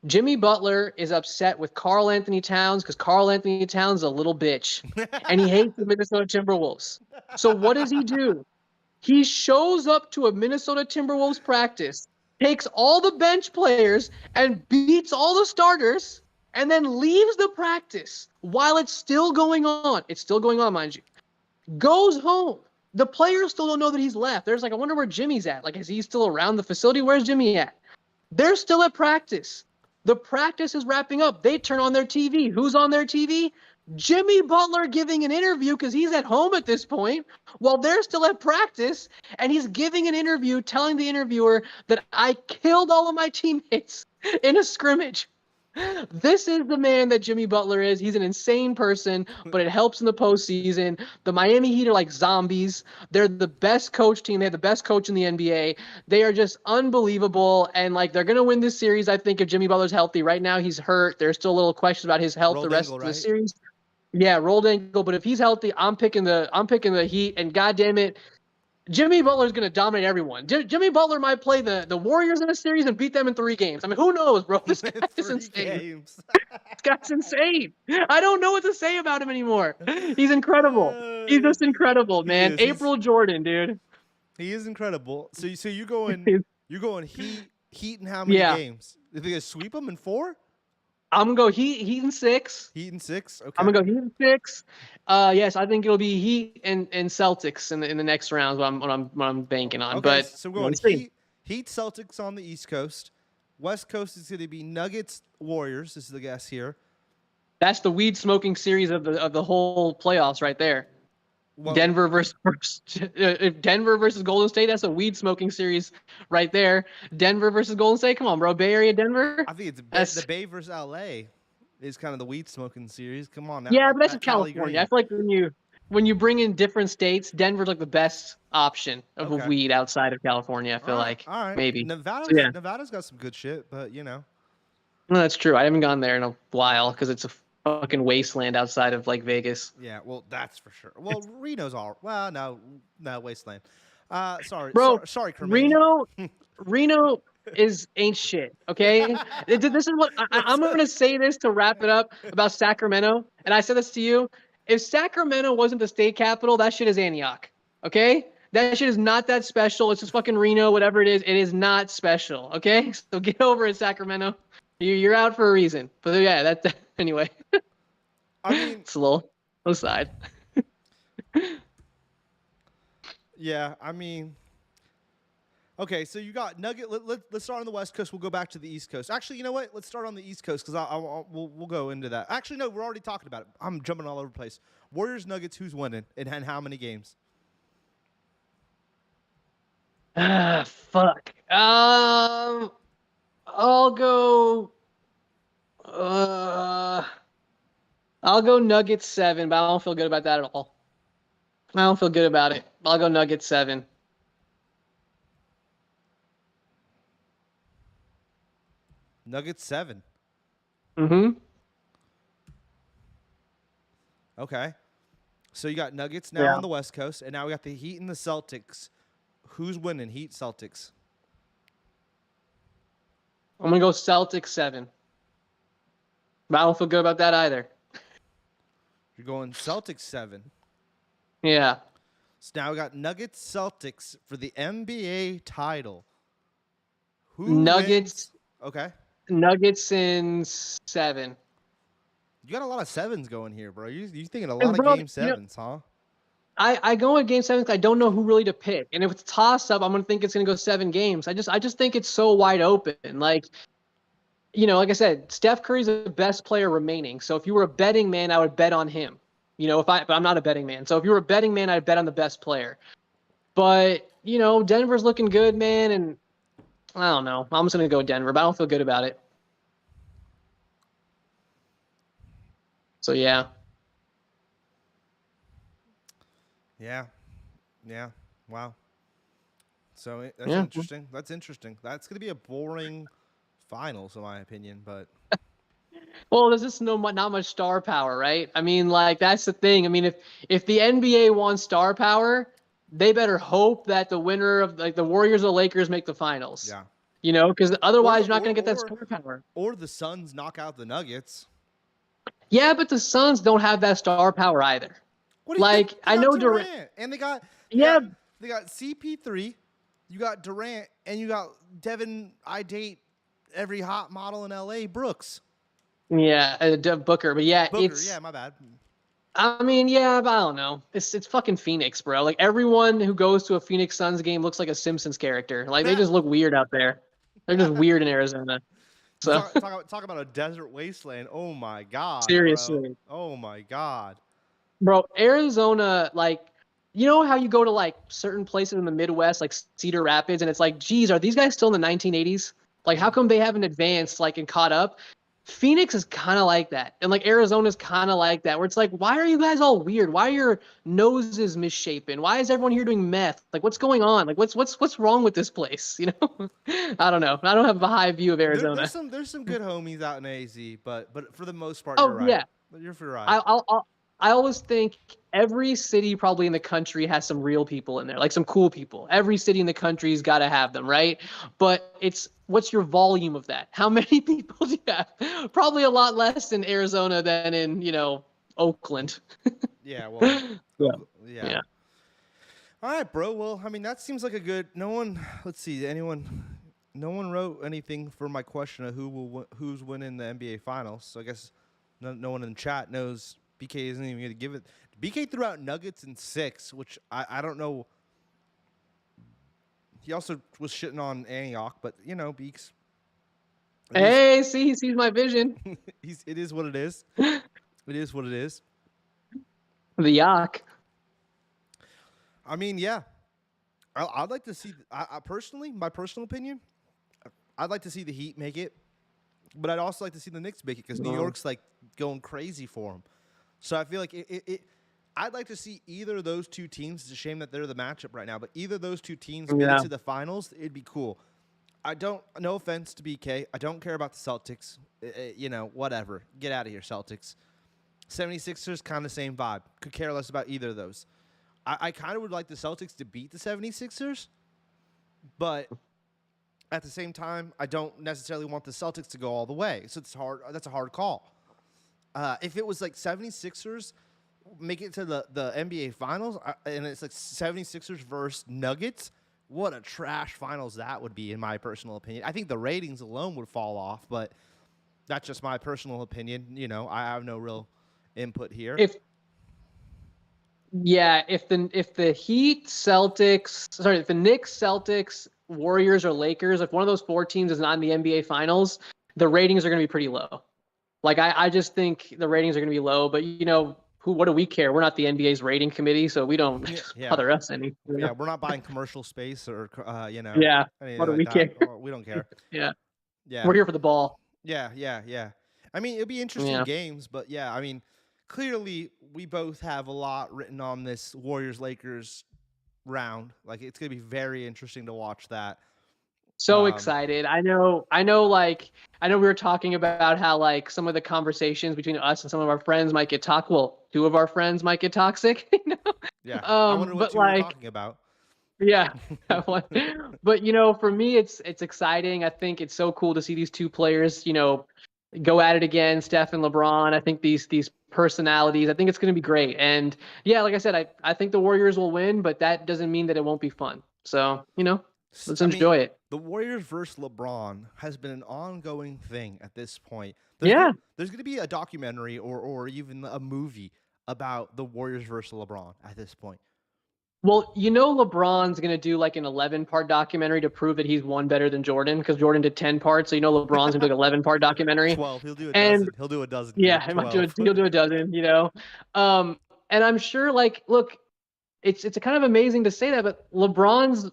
Jimmy Butler is upset with Karl Anthony Towns because Karl Anthony Towns is a little bitch, and he hates the Minnesota Timberwolves. So what does he do? He shows up to a Minnesota Timberwolves practice, takes all the bench players, and beats all the starters, and then leaves the practice while it's still going on. It's still going on, mind you. Goes home. The players still don't know that he's left. There's like, I wonder where Jimmy's at. Like, is he still around the facility? Where's Jimmy at? They're still at practice. The practice is wrapping up. They turn on their TV. Who's on their TV? Jimmy Butler giving an interview because he's at home at this point while they're still at practice. And he's giving an interview telling the interviewer that I killed all of my teammates in a scrimmage. This is the man that Jimmy Butler is. He's an insane person, but it helps in the postseason. The Miami Heat are like zombies. They're the best coach team. They have the best coach in the NBA. They are just unbelievable. And like they're gonna win this series, I think, if Jimmy Butler's healthy. Right now he's hurt. There's still a little questions about his health Rolled the rest ankle, of the right? series. Yeah, rolled ankle. But if he's healthy, I'm picking the Heat. And goddamn it, Jimmy Butler's going to dominate everyone. Jimmy Butler might play the Warriors in a series and beat them in 3 games. I mean, who knows, bro? This guy is 3 insane. games. This guy's insane. I don't know what to say about him anymore. He's incredible. He's just incredible, He man. is. April Jordan, dude. He is incredible. So you're going Heat in how many Yeah. games? Are they gonna sweep them in 4? I'm gonna go Heat in 6. Heat in 6. Okay. I'm gonna go Heat in 6. Yes, I think it'll be Heat and Celtics in the next round. What I'm banking on. Okay, But so we're going Heat Celtics on the East Coast. West Coast is going to be Nuggets Warriors. This is the guess here. that's the weed smoking series of the whole playoffs right there. Well, Denver versus Golden State. That's a weed smoking series right there. Denver versus Golden State. Come on, bro. Bay Area, Denver. I think That's, the Bay versus LA is kind of the weed smoking series. Come on now. yeah, but that's in Cali California. I feel like when you bring in different states, Denver's like the best option of Okay. weed outside of California. I feel all like right. maybe. Nevada's got some good shit, but you know. No, that's true. I haven't gone there in a while because it's a fucking wasteland outside of like Vegas. Yeah, well, that's for sure. Well, Reno's all well. No, wasteland. Sorry, Bro, sorry, Cremini. Reno ain't shit. Okay, this is what I'm gonna say. This to wrap it up about Sacramento, and I said this to you. If Sacramento wasn't the state capital, that shit is Antioch. Okay, that shit is not that special. It's just fucking Reno, whatever it is. It is not special. Okay, so get over it, Sacramento. You're out for a reason. But yeah, that anyway. I mean, it's a little aside. Yeah, I mean, okay, so you got Nugget. Let's start on the West Coast. We'll go back to the East Coast. Actually, you know what? Let's start on the East Coast because we'll go into that. Actually, no, we're already talking about it. I'm jumping all over the place. Warriors, Nuggets, who's winning and how many games? Fuck. I'll go. I'll go Nuggets 7, but I don't feel good about that at all. I don't feel good about it. I'll go Nuggets 7. Nuggets 7. Mm-hmm. Okay. So you got Nuggets now Yeah. on the West Coast, and now we got the Heat and the Celtics. Who's winning? Heat, Celtics. I'm gonna go Celtics 7. But I don't feel good about that either. You're going Celtics 7. Yeah. So now we got Nuggets, Celtics for the NBA title. Who Nuggets. wins? Okay. Nuggets in 7. You got a lot of sevens going here, bro. You thinking a And lot of bro, game sevens, huh? I go in game 7 because I don't know who really to pick. And if it's toss up, I'm gonna think it's gonna go 7 games. I just think it's so wide open. Like, like I said, Steph Curry's the best player remaining. So if you were a betting man, I would bet on him. But I'm not a betting man. So if you were a betting man, I'd bet on the best player. But, Denver's looking good, man, and I don't know. I'm just gonna go Denver, but I don't feel good about it. So yeah. Yeah. Yeah. Wow. So that's Yeah. interesting. That's interesting. That's going to be a boring finals, in my opinion. But Well, there's just not much star power, right? I mean, like that's the thing. I mean, if the NBA wants star power, they better hope that the winner of like the Warriors or Lakers make the finals. yeah, Because or otherwise the you're not going to get that star power. or the Suns knock out the Nuggets. Yeah, but the Suns don't have that star power either. What do you Like think? They I got know Durant, and they got Yeah, they got CP3. You got Durant, and you got Devin. I date every hot model in LA, Brooks. yeah, Booker, but yeah, Booker. Yeah, my bad. I mean, yeah, but I don't know. It's fucking Phoenix, bro. Like everyone who goes to a Phoenix Suns game looks like a Simpsons character. Like they just look weird out there. They're just weird in Arizona. So Talk about a desert wasteland. Oh my god, bro. seriously, Oh my god. bro, Arizona, like, you know how you go to like certain places in the Midwest, like Cedar Rapids, and it's like, geez, are these guys still in the 1980s? Like, how come they haven't advanced, like, and caught up? Phoenix is kind of like that, and like Arizona's kind of like that, where it's like, why are you guys all weird? Why are your noses misshapen? Why is everyone here doing meth? Like, what's going on? Like, what's wrong with this place? I don't know. I don't have a high view of Arizona. There's some good homies out in AZ, but for the most part, you're Oh right. yeah, You're right. I always think every city probably in the country has some real people in there, like some cool people. Every city in the country's got to have them, right? But it's what's your volume of that? How many people do you have? Probably a lot less in Arizona than in, Oakland. Yeah, well, Yeah. yeah. Yeah. All right, bro. Well, I mean, that seems like a good. No one. Let's see. No one wrote anything for my question of who's winning the NBA Finals. So I guess no one in the chat knows. BK isn't even going to give it. BK threw out Nuggets in 6, which I don't know. He also was shitting on Antioch, but Beaks. Hey, see, he sees my vision. It is what it is. It is what it is. The Yak. I mean, yeah. I'd like to see. I personally, my personal opinion, I'd like to see the Heat make it, but I'd also like to see the Knicks make it because New York's like going crazy for them. So I feel like I'd like to see either of those two teams. It's a shame that they're the matchup right now, but either of those two teams make it to the finals, it'd be cool. No offense to BK, I don't care about the Celtics. Whatever. Get out of here, Celtics. 76ers, kind of same vibe. Could care less about either of those. I kind of would like the Celtics to beat the 76ers, but at the same time, I don't necessarily want the Celtics to go all the way. So it's hard. That's a hard call. If it was like 76ers make it to the NBA Finals, and it's like 76ers versus Nuggets, what a trash finals that would be, in my personal opinion. I think the ratings alone would fall off, but that's just my personal opinion. I have no real input here. If the Heat, if the Knicks, Celtics, Warriors, or Lakers, if one of those 4 teams is not in the NBA Finals, the ratings are going to be pretty low. Like I just think the ratings are going to be low, but what do we care? We're not the NBA's rating committee, so we don't bother us any. Yeah, we're not buying commercial space or Yeah. What do like we that. care? We don't care. Yeah. Yeah. We're here for the ball. Yeah. I mean, it'll be interesting games, but yeah, I mean, clearly we both have a lot written on this Warriors-Lakers round. Like, it's going to be very interesting to watch that. So excited. I know we were talking about how like some of the conversations between us and some of our friends might get toxic. Well, two of our friends might get toxic, Yeah, I wonder what But two we're like, talking about. yeah. But for me it's exciting. I think it's so cool to see these two players, go at it again, Steph and LeBron. I think these personalities, I think it's going to be great. And yeah, like I said, I think the Warriors will win, but that doesn't mean that it won't be fun. So, let's I mean, enjoy it. the Warriors versus LeBron has been an ongoing thing at this point. Yeah. There's gonna be a documentary or even a movie about the Warriors versus LeBron at this point. Well, LeBron's going to do like an 11-part documentary to prove that he's one better than Jordan because Jordan did 10 parts. So, LeBron's going to do like 11-part documentary. 12. He'll do a And dozen. He'll do a dozen. yeah, Kid. 12. he'll do a dozen. And I'm sure like, look, it's kind of amazing to say that, but LeBron's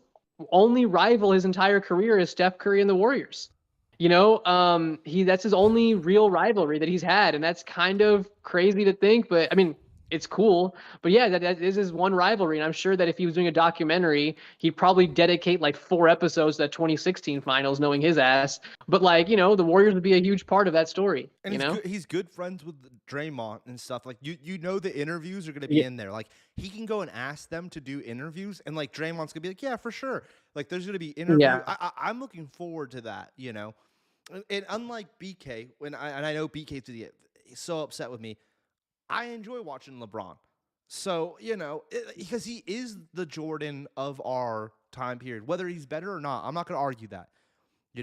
only rival his entire career is Steph Curry and the Warriors. That's his only real rivalry that he's had, and that's kind of crazy to think, but I mean, it's cool. But yeah, that is his one rivalry, and I'm sure that if he was doing a documentary, he'd probably dedicate like 4 episodes to that 2016 finals, knowing his ass. But like, the Warriors would be a huge part of that story. And he's good friends with Draymond and stuff. Like the interviews are gonna be Yeah. in there. Like he can go and ask them to do interviews, and like Draymond's gonna be like, yeah, for sure. Like there's gonna be interviews. Yeah. I'm looking forward to that. And unlike BK, I know BK's so upset with me, I enjoy watching LeBron. So because he is the Jordan of our time period, whether he's better or not, I'm not gonna argue that.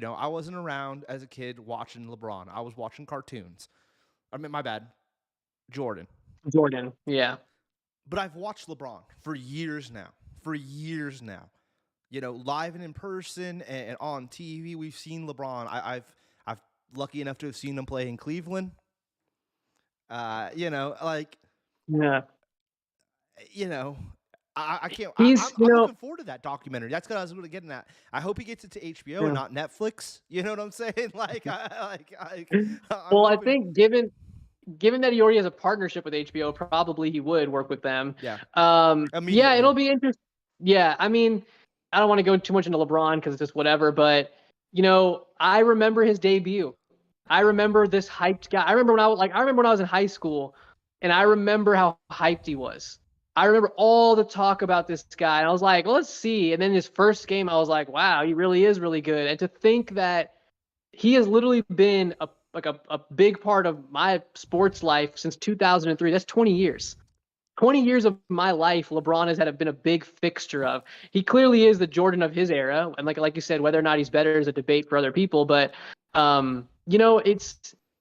I wasn't around as a kid watching LeBron. I was watching cartoons. I mean, my bad, Jordan. Yeah. But I've watched LeBron for years now. Live and in person and on TV, we've seen LeBron. I've lucky enough to have seen him play in Cleveland. Like, Yeah. I can't. He's, I'm looking forward to that documentary. That's what I was really getting at. I hope he gets it to HBO and not Netflix. You know what I'm saying? Like, well, I think given that he already has a partnership with HBO, probably he would work with them. Yeah. Yeah, it'll be interesting. Yeah, I mean, I don't want to go too much into LeBron because it's just whatever, but I remember his debut. I remember this hyped guy. I remember when I was in high school, and I remember how hyped he was. I remember all the talk about this guy. And I was like, well, let's see. And then his first game, I was like, wow, he really is really good. And to think that he has literally been a big part of my sports life since 2003. That's 20 years. 20 years of my life, LeBron has been a big fixture of. He clearly is the Jordan of his era. And like you said, whether or not he's better is a debate for other people. But,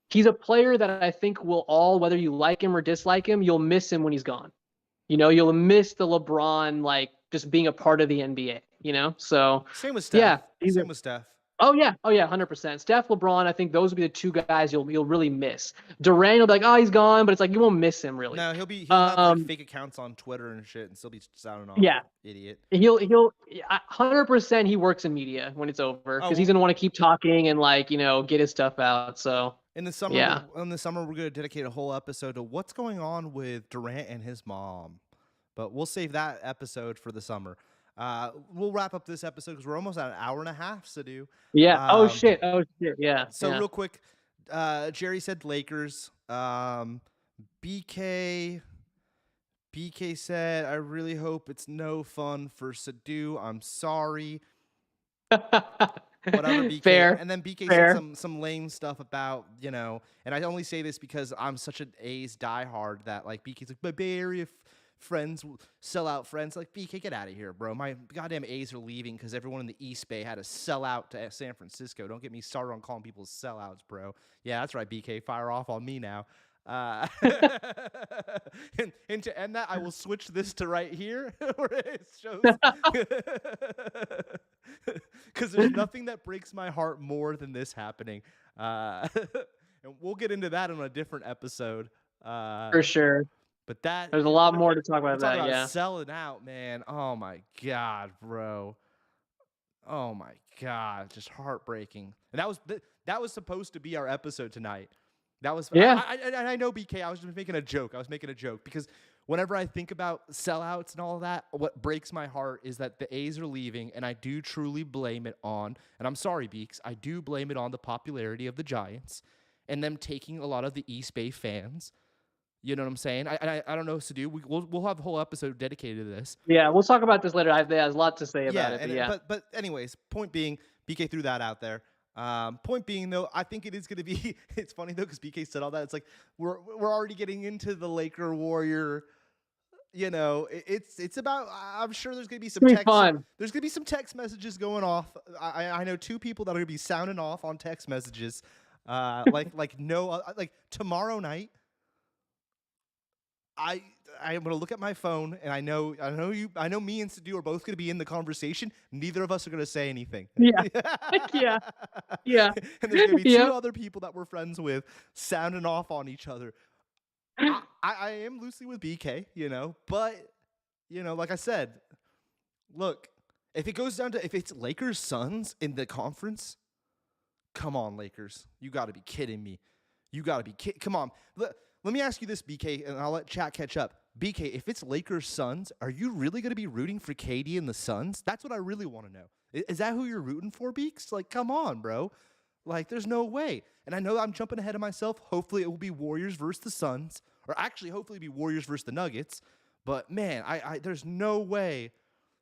he's a player that I think will all, whether you like him or dislike him, you'll miss him when he's gone. You'll miss the LeBron, like just being a part of the NBA, So same with Steph. Yeah. Same with Steph. Oh yeah, 100%. Steph, LeBron, I think those will be the two guys you'll really miss. Durant will be like, oh, he's gone, but it's like you won't miss him really. No, he'll have like fake accounts on Twitter and shit, and still be sounding off. Yeah, idiot. He'll 100% he works in media when it's over because he's gonna want to keep talking and get his stuff out. So in the summer, yeah. We're gonna dedicate a whole episode to what's going on with Durant and his mom, but we'll save that episode for the summer. We'll wrap up this episode because we're almost at an hour and a half, Siddhuey. Yeah. Oh shit. Yeah. So real quick, Jerry said Lakers. BK said, I really hope it's no fun for Siddhuey. I'm sorry. Whatever, BK. Fair. And then BK said some lame stuff about, and I only say this because I'm such an A's diehard that like BK's like, my Bay Area friends, sellout friends. Like, BK, get out of here, bro. My goddamn A's are leaving because everyone in the East Bay had to sell out to San Francisco. Don't get me started on calling people sellouts, bro. Yeah, that's right, BK. Fire off on me now. And to end that, I will switch this to right here where it shows. Because there's nothing that breaks my heart more than this happening. And we'll get into that on a different episode. For sure. But there's a lot more to talk about that. About yeah, selling out, man. Oh my god, bro. Oh my god, just heartbreaking. And that was supposed to be our episode tonight. That was yeah. I know, BK. I was just making a joke. Because whenever I think about sellouts and all of that, what breaks my heart is that the A's are leaving, and I do truly blame it on, and I'm sorry, Beaks, I do blame it on the popularity of the Giants and them taking a lot of the East Bay fans. You know what I'm saying? I don't know, Siddhuey. We'll have a whole episode dedicated to this. Yeah, we'll talk about this later. There's a lot to say about it. And but yeah. but anyways, point being, BK threw that out there. Point being, though, I think it is going to be. It's funny though because BK said all that. It's like we're already getting into the Laker Warrior. You know, it's about. I'm sure there's going to be some text. Fun. There's going to be some text messages going off. I know 2 people that are going to be sounding off on text messages. Like tomorrow night. I'm gonna look at my phone, and I know me and Siddhuey are both gonna be in the conversation. Neither of us are gonna say anything. Yeah. Yeah. And there's gonna be 2 other people that we're friends with sounding off on each other. I am loosely with BK, but like I said, look, if it goes down to if it's Lakers Suns in the conference, come on, Lakers, you got to be kidding me. You got to be come on. Let me ask you this, BK, and I'll let chat catch up. BK, if it's Lakers Suns, are you really going to be rooting for KD and the Suns? That's what I really want to know. Is that who you're rooting for, Beaks? Like, come on, bro. Like, there's no way. And I know I'm jumping ahead of myself. Hopefully it will be Warriors versus the Suns, or actually hopefully it'll be Warriors versus the Nuggets. But man, there's no way,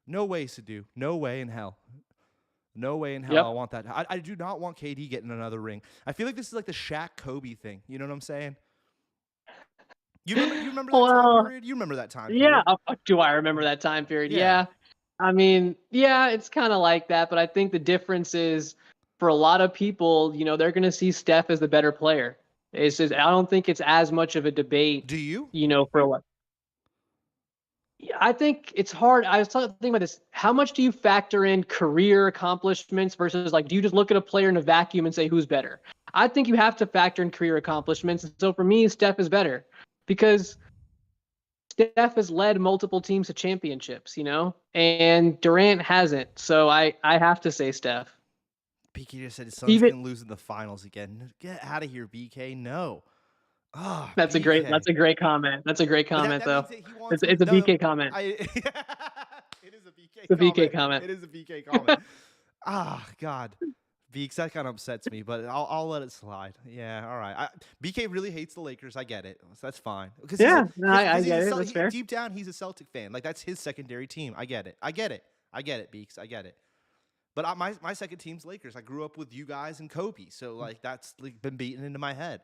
Siddhuey, no way in hell. No way in hell I want that. I do not want KD getting another ring. I feel like this is like the Shaq Kobe thing. You know what I'm saying? You remember that time period? You remember that time period? Yeah. Do I remember that time period? Yeah. I mean, yeah, it's kind of like that, but I think the difference is for a lot of people, they're going to see Steph as the better player. It's just, I don't think it's as much of a debate. Do you? For what? Yeah, I think it's hard. I was thinking about this. How much do you factor in career accomplishments versus do you just look at a player in a vacuum and say who's better? I think you have to factor in career accomplishments. So for me, Steph is better. Because Steph has led multiple teams to championships, and Durant hasn't. So I have to say Steph. BK just said his son's going to lose in the finals again. Get out of here, BK. No. Oh, that's BK. a great comment. That's a great comment, though. It's a BK comment. It is a BK. It's a BK comment. It is a BK comment. God. Beaks, that kind of upsets me, but I'll let it slide. Yeah, all right. BK really hates the Lakers. I get it. So that's fine. I get it. That's fair. Deep down, he's a Celtic fan. Like, that's his secondary team. I get it, Beaks. I get it. But my second team's Lakers. I grew up with you guys and Kobe, so that's been beaten into my head.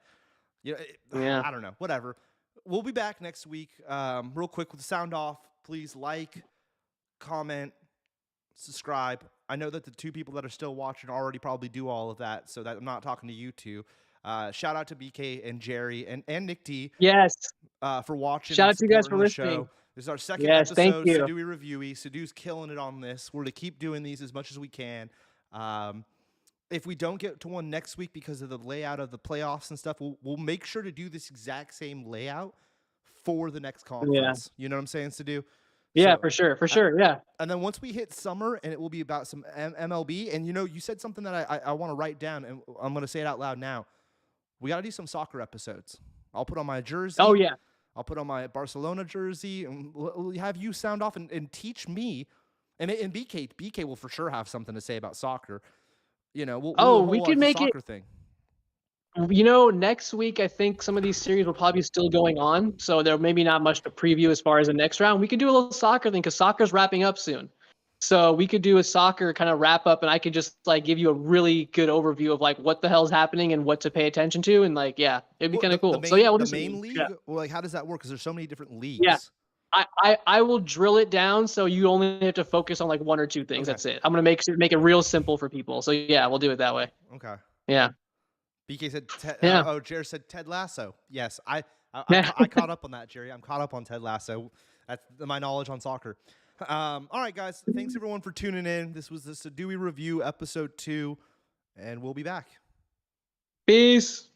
I don't know. Whatever. We'll be back next week. Real quick with the sound off. Please like, comment, subscribe. I know that the 2 people that are still watching already probably do all of that, so that I'm not talking to you 2. Shout out to BK and Jerry and Nick D. Yes. For watching. Shout out to you guys for listening. Show. This is our second episode. Thank you. Siddhuey Reviewy. Siddhuey's killing it on this. We're to keep doing these as much as we can. If we don't get to one next week because of the layout of the playoffs and stuff, we'll make sure to do this exact same layout for the next conference. You know what I'm saying, Siddhuey? Yeah, for sure. Yeah. And then once we hit summer, and it will be about some MLB. And you said something that I want to write down, and I'm going to say it out loud now. We got to do some soccer episodes. I'll put on my jersey. Oh yeah. I'll put on my Barcelona jersey, and we'll have you sound off and teach me. And BK will for sure have something to say about soccer. We could make it thing. Next week, I think some of these series will probably be still going on. So there may be not much to preview as far as the next round. We could do a little soccer thing because soccer's wrapping up soon. So we could do a soccer kind of wrap up, and I could just give you a really good overview of what the hell's happening and what to pay attention to. And it'd be kind of cool. We'll do the main league. Yeah. Well, how does that work? Because there's so many different leagues. Yeah. I will drill it down so you only have to focus on 1 or 2 things. Okay. That's it. I'm gonna make it real simple for people. So yeah, we'll do it that way. Okay. Yeah. BK said, Jerry said Ted Lasso. Yes, I caught up on that, Jerry. I'm caught up on Ted Lasso. That's my knowledge on soccer. All right, guys. Thanks, everyone, for tuning in. This was the Siddhuey Review, Episode 2, and we'll be back. Peace.